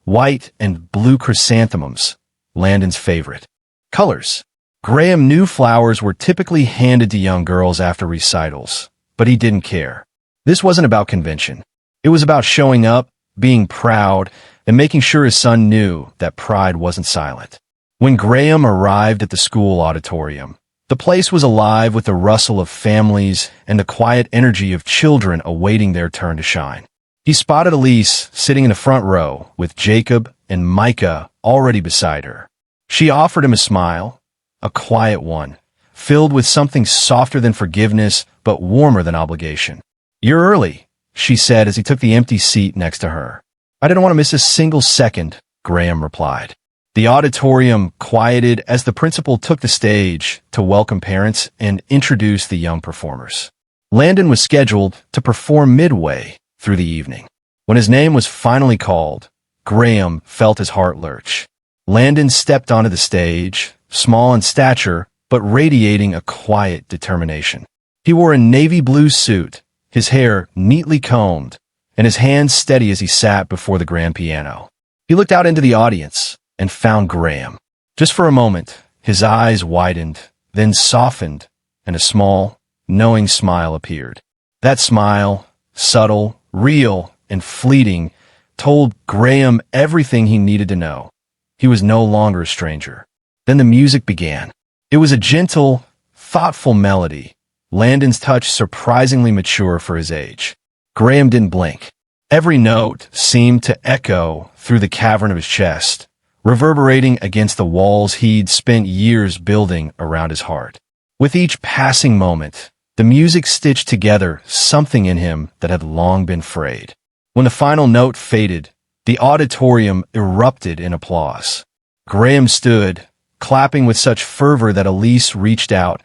white and blue chrysanthemums, Landon's favorite colors. Graham knew flowers were typically handed to young girls after recitals, but he didn't care. This wasn't about convention. It was about showing up, being proud, and making sure his son knew that pride wasn't silent. When Graham arrived at the school auditorium, the place was alive with the rustle of families and the quiet energy of children awaiting their turn to shine. He spotted Elise sitting in the front row with Jacob and Micah already beside her. She offered him a smile, a quiet one, filled with something softer than forgiveness but warmer than obligation. "You're early," she said as he took the empty seat next to her. "I didn't want to miss a single second," Graham replied. The auditorium quieted as the principal took the stage to welcome parents and introduce the young performers. Landon was scheduled to perform midway through the evening. When his name was finally called, Graham felt his heart lurch. Landon stepped onto the stage, small in stature, but radiating a quiet determination. He wore a navy blue suit, his hair neatly combed, and his hands steady as he sat before the grand piano. He looked out into the audience and found Graham. Just for a moment, his eyes widened, then softened, and a small, knowing smile appeared. That smile, subtle, real, and fleeting, told Graham everything he needed to know. He was no longer a stranger. Then the music began. It was a gentle, thoughtful melody, Landon's touch surprisingly mature for his age. Graham didn't blink. Every note seemed to echo through the cavern of his chest, reverberating against the walls he'd spent years building around his heart. With each passing moment, the music stitched together something in him that had long been frayed. When the final note faded, the auditorium erupted in applause. Graham stood, clapping with such fervor that Elise reached out,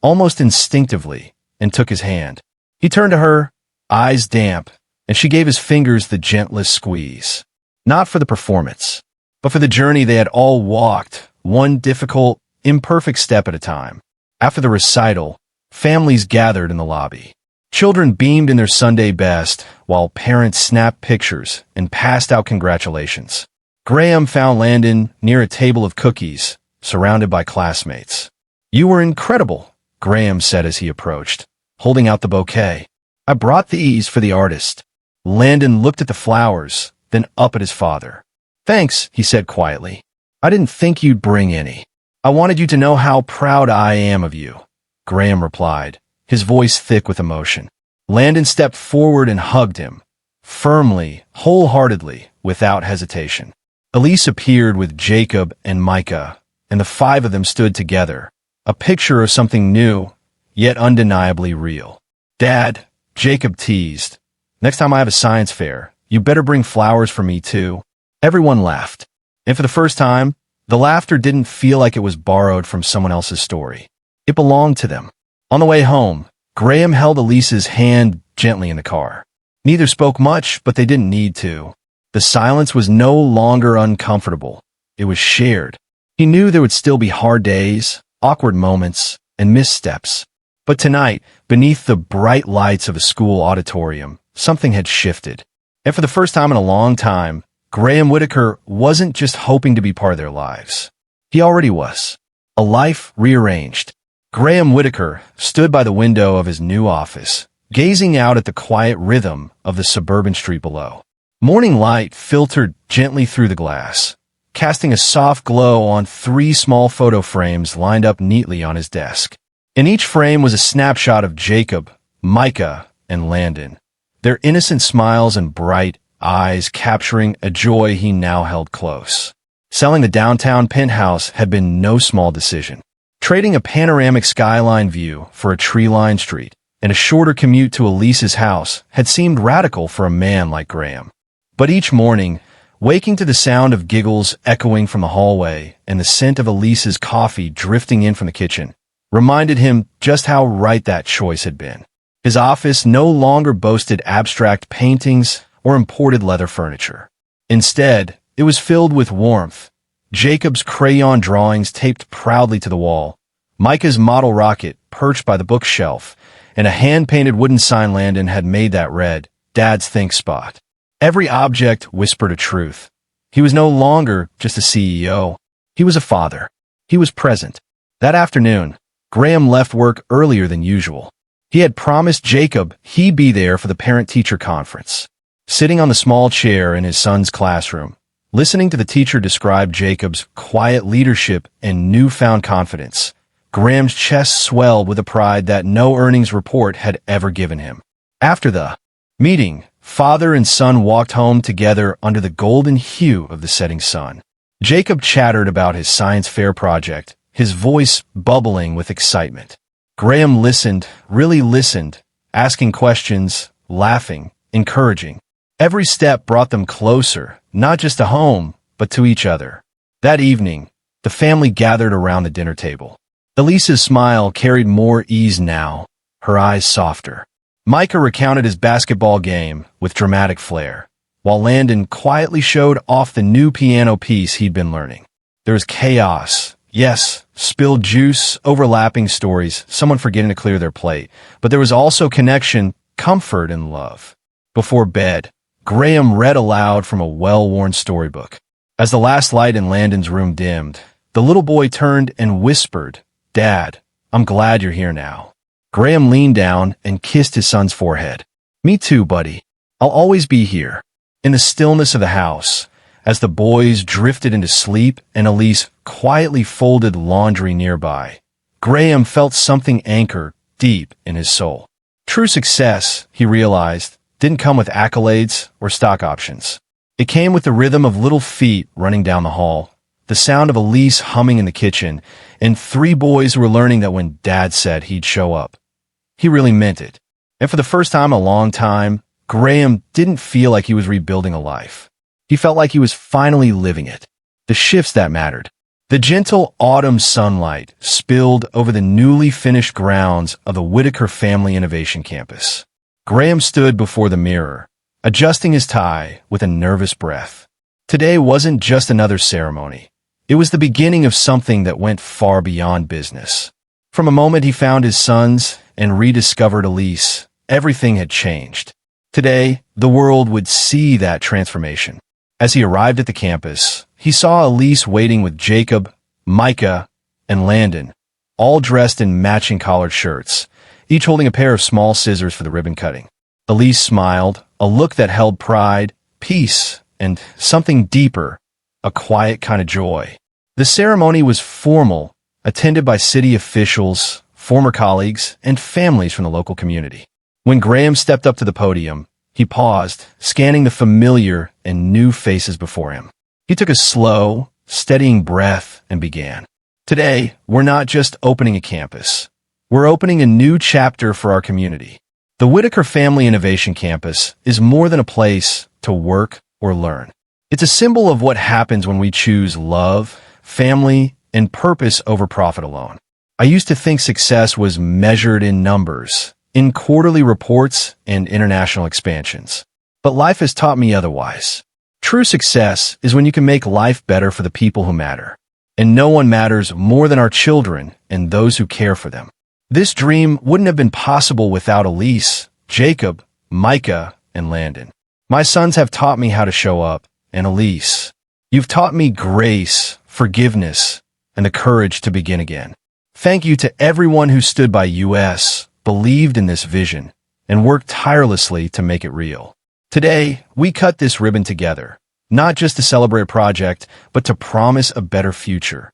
almost instinctively, and took his hand. He turned to her, eyes damp, and she gave his fingers the gentlest squeeze. Not for the performance, but for the journey they had all walked, one difficult, imperfect step at a time. After the recital, families gathered in the lobby. Children beamed in their Sunday best, while parents snapped pictures and passed out congratulations. Graham found Landon near a table of cookies, surrounded by classmates. "You were incredible," Graham said as he approached, holding out the bouquet. "I brought these for the artist." Landon looked at the flowers, then up at his father. "Thanks," he said quietly. "I didn't think you'd bring any. I wanted you to know how proud I am of you," Graham replied, his voice thick with emotion. Landon stepped forward and hugged him, firmly, wholeheartedly, without hesitation. Elise appeared with Jacob and Micah, and the five of them stood together, a picture of something new, yet undeniably real. "Dad," Jacob teased, "next time I have a science fair, you better bring flowers for me too." Everyone laughed, and for the first time, the laughter didn't feel like it was borrowed from someone else's story. It belonged to them. On the way home, Graham held Elise's hand gently in the car. Neither spoke much, but they didn't need to. The silence was no longer uncomfortable. It was shared. He knew there would still be hard days, awkward moments, and missteps. But tonight, beneath the bright lights of a school auditorium, something had shifted. And for the first time in a long time, Graham Whitaker wasn't just hoping to be part of their lives. He already was. A life rearranged. Graham Whitaker stood by the window of his new office, gazing out at the quiet rhythm of the suburban street below. Morning light filtered gently through the glass, casting a soft glow on 3 small photo frames lined up neatly on his desk. In each frame was a snapshot of Jacob, Micah, and Landon, their innocent smiles and bright eyes capturing a joy he now held close. Selling the downtown penthouse had been no small decision. Trading a panoramic skyline view for a tree-lined street and a shorter commute to Elise's house had seemed radical for a man like Graham. But each morning, waking to the sound of giggles echoing from the hallway and the scent of Elise's coffee drifting in from the kitchen, reminded him just how right that choice had been. His office no longer boasted abstract paintings or imported leather furniture. Instead, it was filled with warmth. Jacob's crayon drawings taped proudly to the wall, Micah's model rocket perched by the bookshelf, and a hand-painted wooden sign Landon had made that read, "Dad's Think Spot." Every object whispered a truth. He was no longer just a CEO. He was a father. He was present. That afternoon, Graham left work earlier than usual. He had promised Jacob he'd be there for the parent-teacher conference. Sitting on the small chair in his son's classroom, listening to the teacher describe Jacob's quiet leadership and newfound confidence, Graham's chest swelled with a pride that no earnings report had ever given him. After the meeting, father and son walked home together under the golden hue of the setting sun. Jacob chattered about his science fair project, his voice bubbling with excitement. Graham listened, really listened, asking questions, laughing, encouraging. Every step brought them closer, not just to home, but to each other. That evening, the family gathered around the dinner table. Elise's smile carried more ease now, her eyes softer. Micah recounted his basketball game with dramatic flair, while Landon quietly showed off the new piano piece he'd been learning. There was chaos. Yes, spilled juice, overlapping stories, someone forgetting to clear their plate. But there was also connection, comfort, and love. Before bed, Graham read aloud from a well-worn storybook. As the last light in Landon's room dimmed, the little boy turned and whispered, "Dad, I'm glad you're here now." Graham leaned down and kissed his son's forehead. "Me too, buddy. I'll always be here." In the stillness of the house, as the boys drifted into sleep and Elise quietly folded laundry nearby, Graham felt something anchor deep in his soul. True success, he realized, didn't come with accolades or stock options. It came with the rhythm of little feet running down the hall, the sound of Elise humming in the kitchen, and 3 boys who were learning that when Dad said he'd show up, he really meant it. And for the first time in a long time, Graham didn't feel like he was rebuilding a life. He felt like he was finally living it. The shifts that mattered. The gentle autumn sunlight spilled over the newly finished grounds of the Whitaker Family Innovation Campus. Graham stood before the mirror, adjusting his tie with a nervous breath. Today wasn't just another ceremony. It was the beginning of something that went far beyond business. From a moment he found his sons and rediscovered Elise, everything had changed. Today, the world would see that transformation. As he arrived at the campus, he saw Elise waiting with Jacob, Micah, and Landon, all dressed in matching collared shirts, each holding a pair of small scissors for the ribbon cutting. Elise smiled, a look that held pride, peace, and something deeper, a quiet kind of joy. The ceremony was formal, attended by city officials, former colleagues, and families from the local community. When Graham stepped up to the podium, he paused, scanning the familiar and new faces before him. He took a slow, steadying breath and began. Today, we're not just opening a campus. We're opening a new chapter for our community. The Whitaker Family Innovation Campus is more than a place to work or learn. It's a symbol of what happens when we choose love, family, and purpose over profit alone. I used to think success was measured in numbers, in quarterly reports and international expansions. But life has taught me otherwise. True success is when you can make life better for the people who matter. And no one matters more than our children and those who care for them. This dream wouldn't have been possible without Elise, Jacob, Micah, and Landon. My sons have taught me how to show up, and Elise, you've taught me grace, forgiveness, and the courage to begin again. Thank you to everyone who stood by us, believed in this vision, and worked tirelessly to make it real. Today, we cut this ribbon together, not just to celebrate a project, but to promise a better future.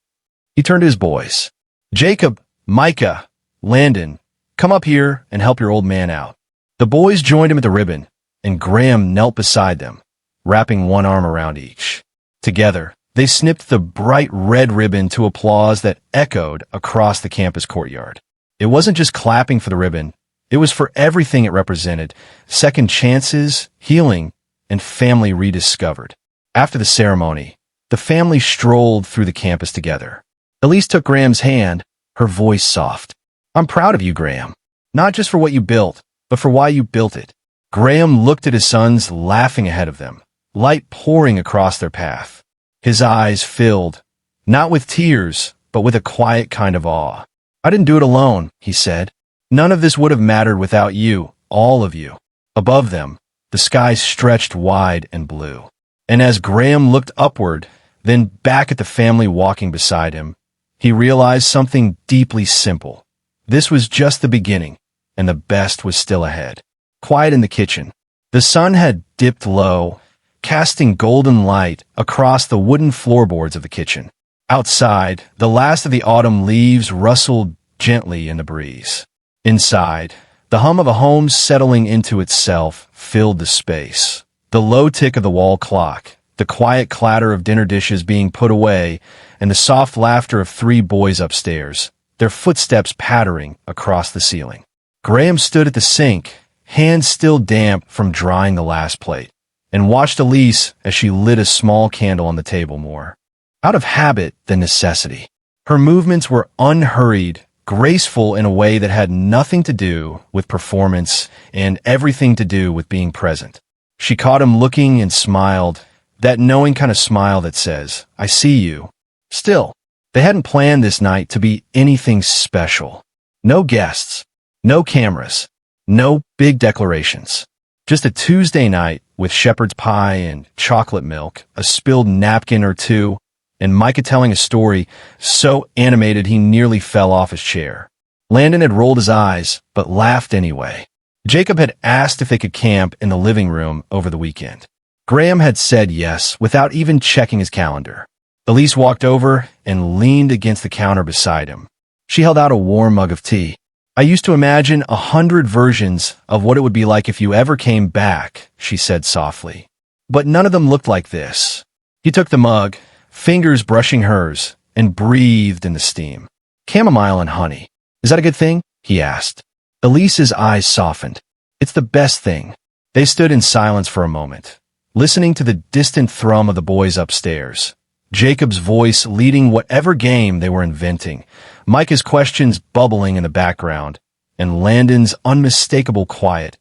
He turned to his boys. Jacob, Micah, Landon, come up here and help your old man out. The boys joined him at the ribbon, and Graham knelt beside them, wrapping one arm around each. Together, they snipped the bright red ribbon to applause that echoed across the campus courtyard. It wasn't just clapping for the ribbon. It was for everything it represented: second chances, healing, and family rediscovered. After the ceremony, the family strolled through the campus together. Elise took Graham's hand, her voice soft. I'm proud of you, Graham. Not just for what you built, but for why you built it. Graham looked at his sons laughing ahead of them, light pouring across their path. His eyes filled, not with tears, but with a quiet kind of awe. I didn't do it alone, he said. None of this would have mattered without you, all of you. Above them, the sky stretched wide and blue. And as Graham looked upward, then back at the family walking beside him, he realized something deeply simple. This was just the beginning, and the best was still ahead. Quiet in the kitchen. The sun had dipped low, casting golden light across the wooden floorboards of the kitchen. Outside, the last of the autumn leaves rustled gently in the breeze. Inside, the hum of a home settling into itself filled the space. The low tick of the wall clock, the quiet clatter of dinner dishes being put away, and the soft laughter of 3 boys upstairs, their footsteps pattering across the ceiling. Graham stood at the sink, hands still damp from drying the last plate, and watched Elise as she lit a small candle on the table more out of habit than necessity. Her movements were unhurried, graceful in a way that had nothing to do with performance and everything to do with being present. She caught him looking and smiled, that knowing kind of smile that says, I see you. Still, they hadn't planned this night to be anything special. No guests, no cameras, no big declarations. Just a Tuesday night with shepherd's pie and chocolate milk, a spilled napkin or two, and Micah telling a story so animated he nearly fell off his chair. Landon had rolled his eyes, but laughed anyway. Jacob had asked if they could camp in the living room over the weekend. Graham had said yes without even checking his calendar. Elise walked over and leaned against the counter beside him. She held out a warm mug of tea. I used to imagine 100 versions of what it would be like if you ever came back, she said softly. But none of them looked like this. He took the mug, fingers brushing hers, and breathed in the steam. Chamomile and honey. Is that a good thing? He asked. Elise's eyes softened. It's the best thing. They stood in silence for a moment, listening to the distant thrum of the boys upstairs. Jacob's voice leading whatever game they were inventing, Micah's questions bubbling in the background, and Landon's unmistakable quiet,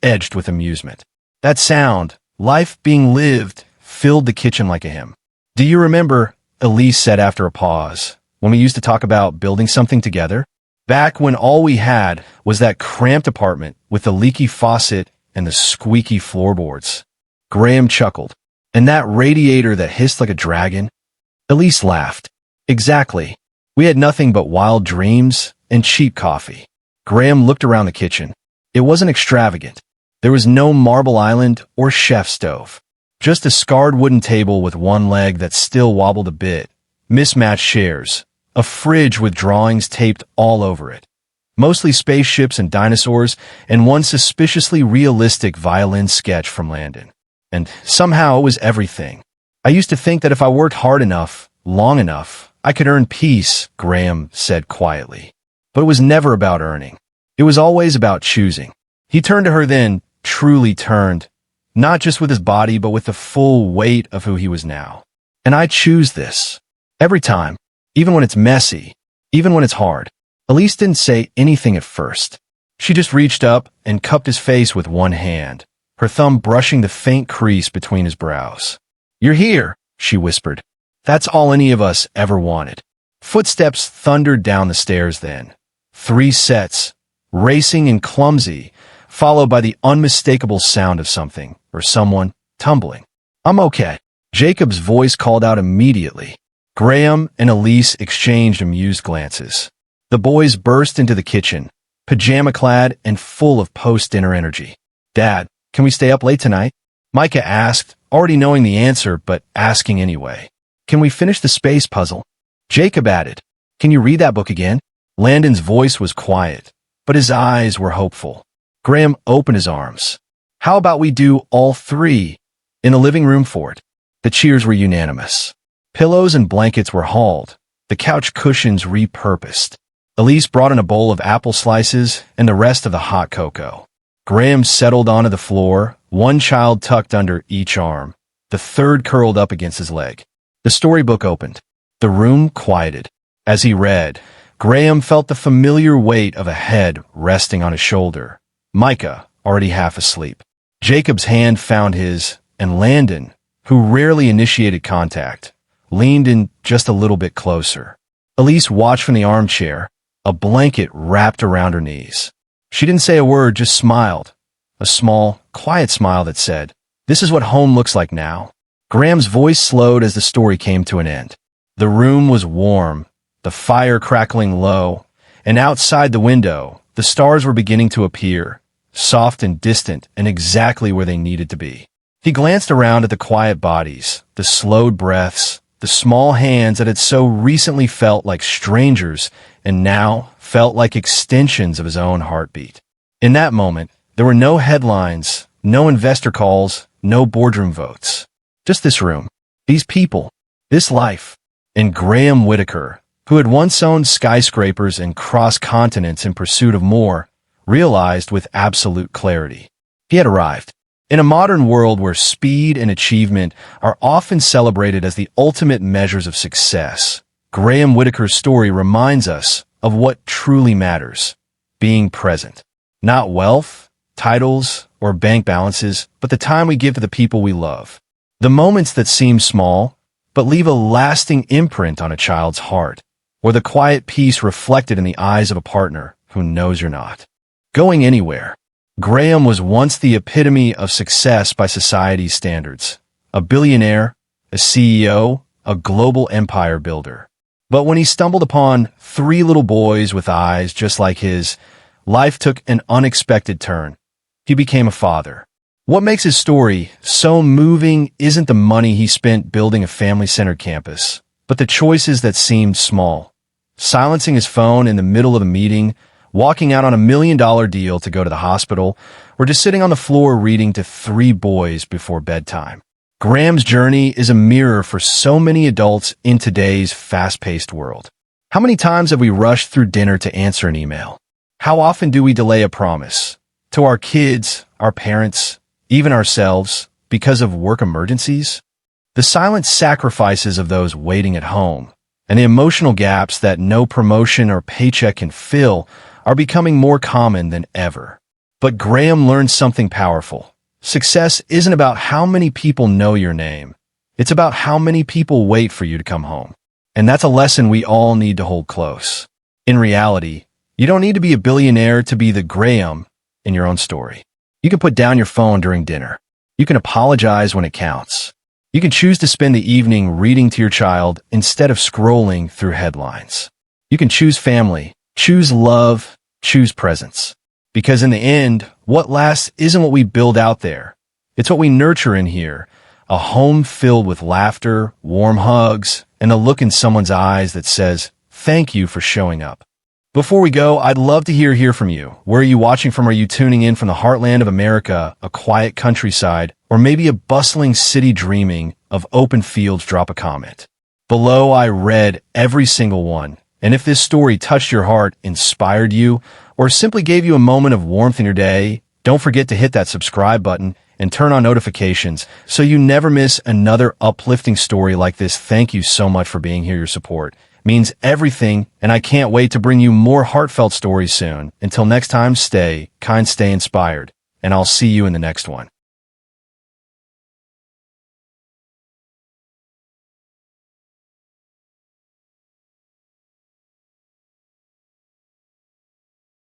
edged with amusement. That sound, life being lived, filled the kitchen like a hymn. Do you remember, Elise said after a pause, when we used to talk about building something together? Back when all we had was that cramped apartment with the leaky faucet and the squeaky floorboards. Graham chuckled. And that radiator that hissed like a dragon? Elise laughed. Exactly. We had nothing but wild dreams and cheap coffee. Graham looked around the kitchen. It wasn't extravagant. There was no marble island or chef stove. Just a scarred wooden table with one leg that still wobbled a bit, mismatched chairs, a fridge with drawings taped all over it, mostly spaceships and dinosaurs, and one suspiciously realistic violin sketch from Landon. And somehow it was everything. I used to think that if I worked hard enough, long enough, I could earn peace, Graham said quietly. But it was never about earning. It was always about choosing. He turned to her then, truly turned, not just with his body, but with the full weight of who he was now. And I choose this. Every time, even when it's messy, even when it's hard. Elise didn't say anything at first. She just reached up and cupped his face with one hand, her thumb brushing the faint crease between his brows. You're here, she whispered. That's all any of us ever wanted. Footsteps thundered down the stairs then. 3 sets, racing and clumsy, followed by the unmistakable sound of something, or someone, tumbling. I'm okay. Jacob's voice called out immediately. Graham and Elise exchanged amused glances. The boys burst into the kitchen, pajama-clad and full of post-dinner energy. Dad, can we stay up late tonight? Micah asked, already knowing the answer but asking anyway. Can we finish the space puzzle? Jacob added, can you read that book again? Landon's voice was quiet, but his eyes were hopeful. Graham opened his arms. How about we do all three? In the living room for it. The cheers were unanimous. Pillows and blankets were hauled, the couch cushions repurposed. Elise brought in a bowl of apple slices and the rest of the hot cocoa. Graham settled onto the floor, one child tucked under each arm, the third curled up against his leg. The storybook opened. The room quieted. As he read, Graham felt the familiar weight of a head resting on his shoulder. Micah, already half asleep. Jacob's hand found his, and Landon, who rarely initiated contact, leaned in just a little bit closer. Elise watched from the armchair, a blanket wrapped around her knees. She didn't say a word, just smiled. A small, quiet smile that said, this is what home looks like now. Graham's voice slowed as the story came to an end. The room was warm, the fire crackling low, and outside the window, the stars were beginning to appear, soft and distant and exactly where they needed to be. He glanced around at the quiet bodies, the slowed breaths, the small hands that had so recently felt like strangers and now felt like extensions of his own heartbeat. In that moment, there were no headlines, no investor calls, no boardroom votes. Just this room, these people, this life, and Graham Whitaker, who had once owned skyscrapers and crossed continents in pursuit of more, realized with absolute clarity. He had arrived. In a modern world where speed and achievement are often celebrated as the ultimate measures of success, Graham Whitaker's story reminds us of what truly matters, being present. Not wealth, titles, or bank balances, but the time we give to the people we love. The moments that seem small, but leave a lasting imprint on a child's heart, or the quiet peace reflected in the eyes of a partner who knows you're not going anywhere. Graham was once the epitome of success by society's standards, a billionaire, a CEO, a global empire builder. But when he stumbled upon three little boys with eyes just like his, life took an unexpected turn. He became a father. What makes his story so moving isn't the money he spent building a family-centered campus, but the choices that seemed small. Silencing his phone in the middle of a meeting, walking out on $1 million deal to go to the hospital, or just sitting on the floor reading to three boys before bedtime. Graham's journey is a mirror for so many adults in today's fast-paced world. How many times have we rushed through dinner to answer an email? How often do we delay a promise? To our kids, our parents, even ourselves, because of work emergencies? The silent sacrifices of those waiting at home, and the emotional gaps that no promotion or paycheck can fill are becoming more common than ever. But Graham learned something powerful. Success isn't about how many people know your name. It's about how many people wait for you to come home. And that's a lesson we all need to hold close. In reality, you don't need to be a billionaire to be the Graham in your own story. You can put down your phone during dinner. You can apologize when it counts. You can choose to spend the evening reading to your child instead of scrolling through headlines. You can choose family, choose love, choose presence. Because in the end, what lasts isn't what we build out there. It's what we nurture in here. A home filled with laughter, warm hugs, and a look in someone's eyes that says, thank you for showing up. Before we go, I'd love to hear from you. Where are you watching from? Are you tuning in from the heartland of America, a quiet countryside, or maybe a bustling city dreaming of open fields? Drop a comment. Below, I read every single one. And if this story touched your heart, inspired you, or simply gave you a moment of warmth in your day, don't forget to hit that subscribe button and turn on notifications so you never miss another uplifting story like this. Thank you so much for being here. Your support means everything, and I can't wait to bring you more heartfelt stories soon. Until next time, stay kind, stay inspired, and I'll see you in the next one.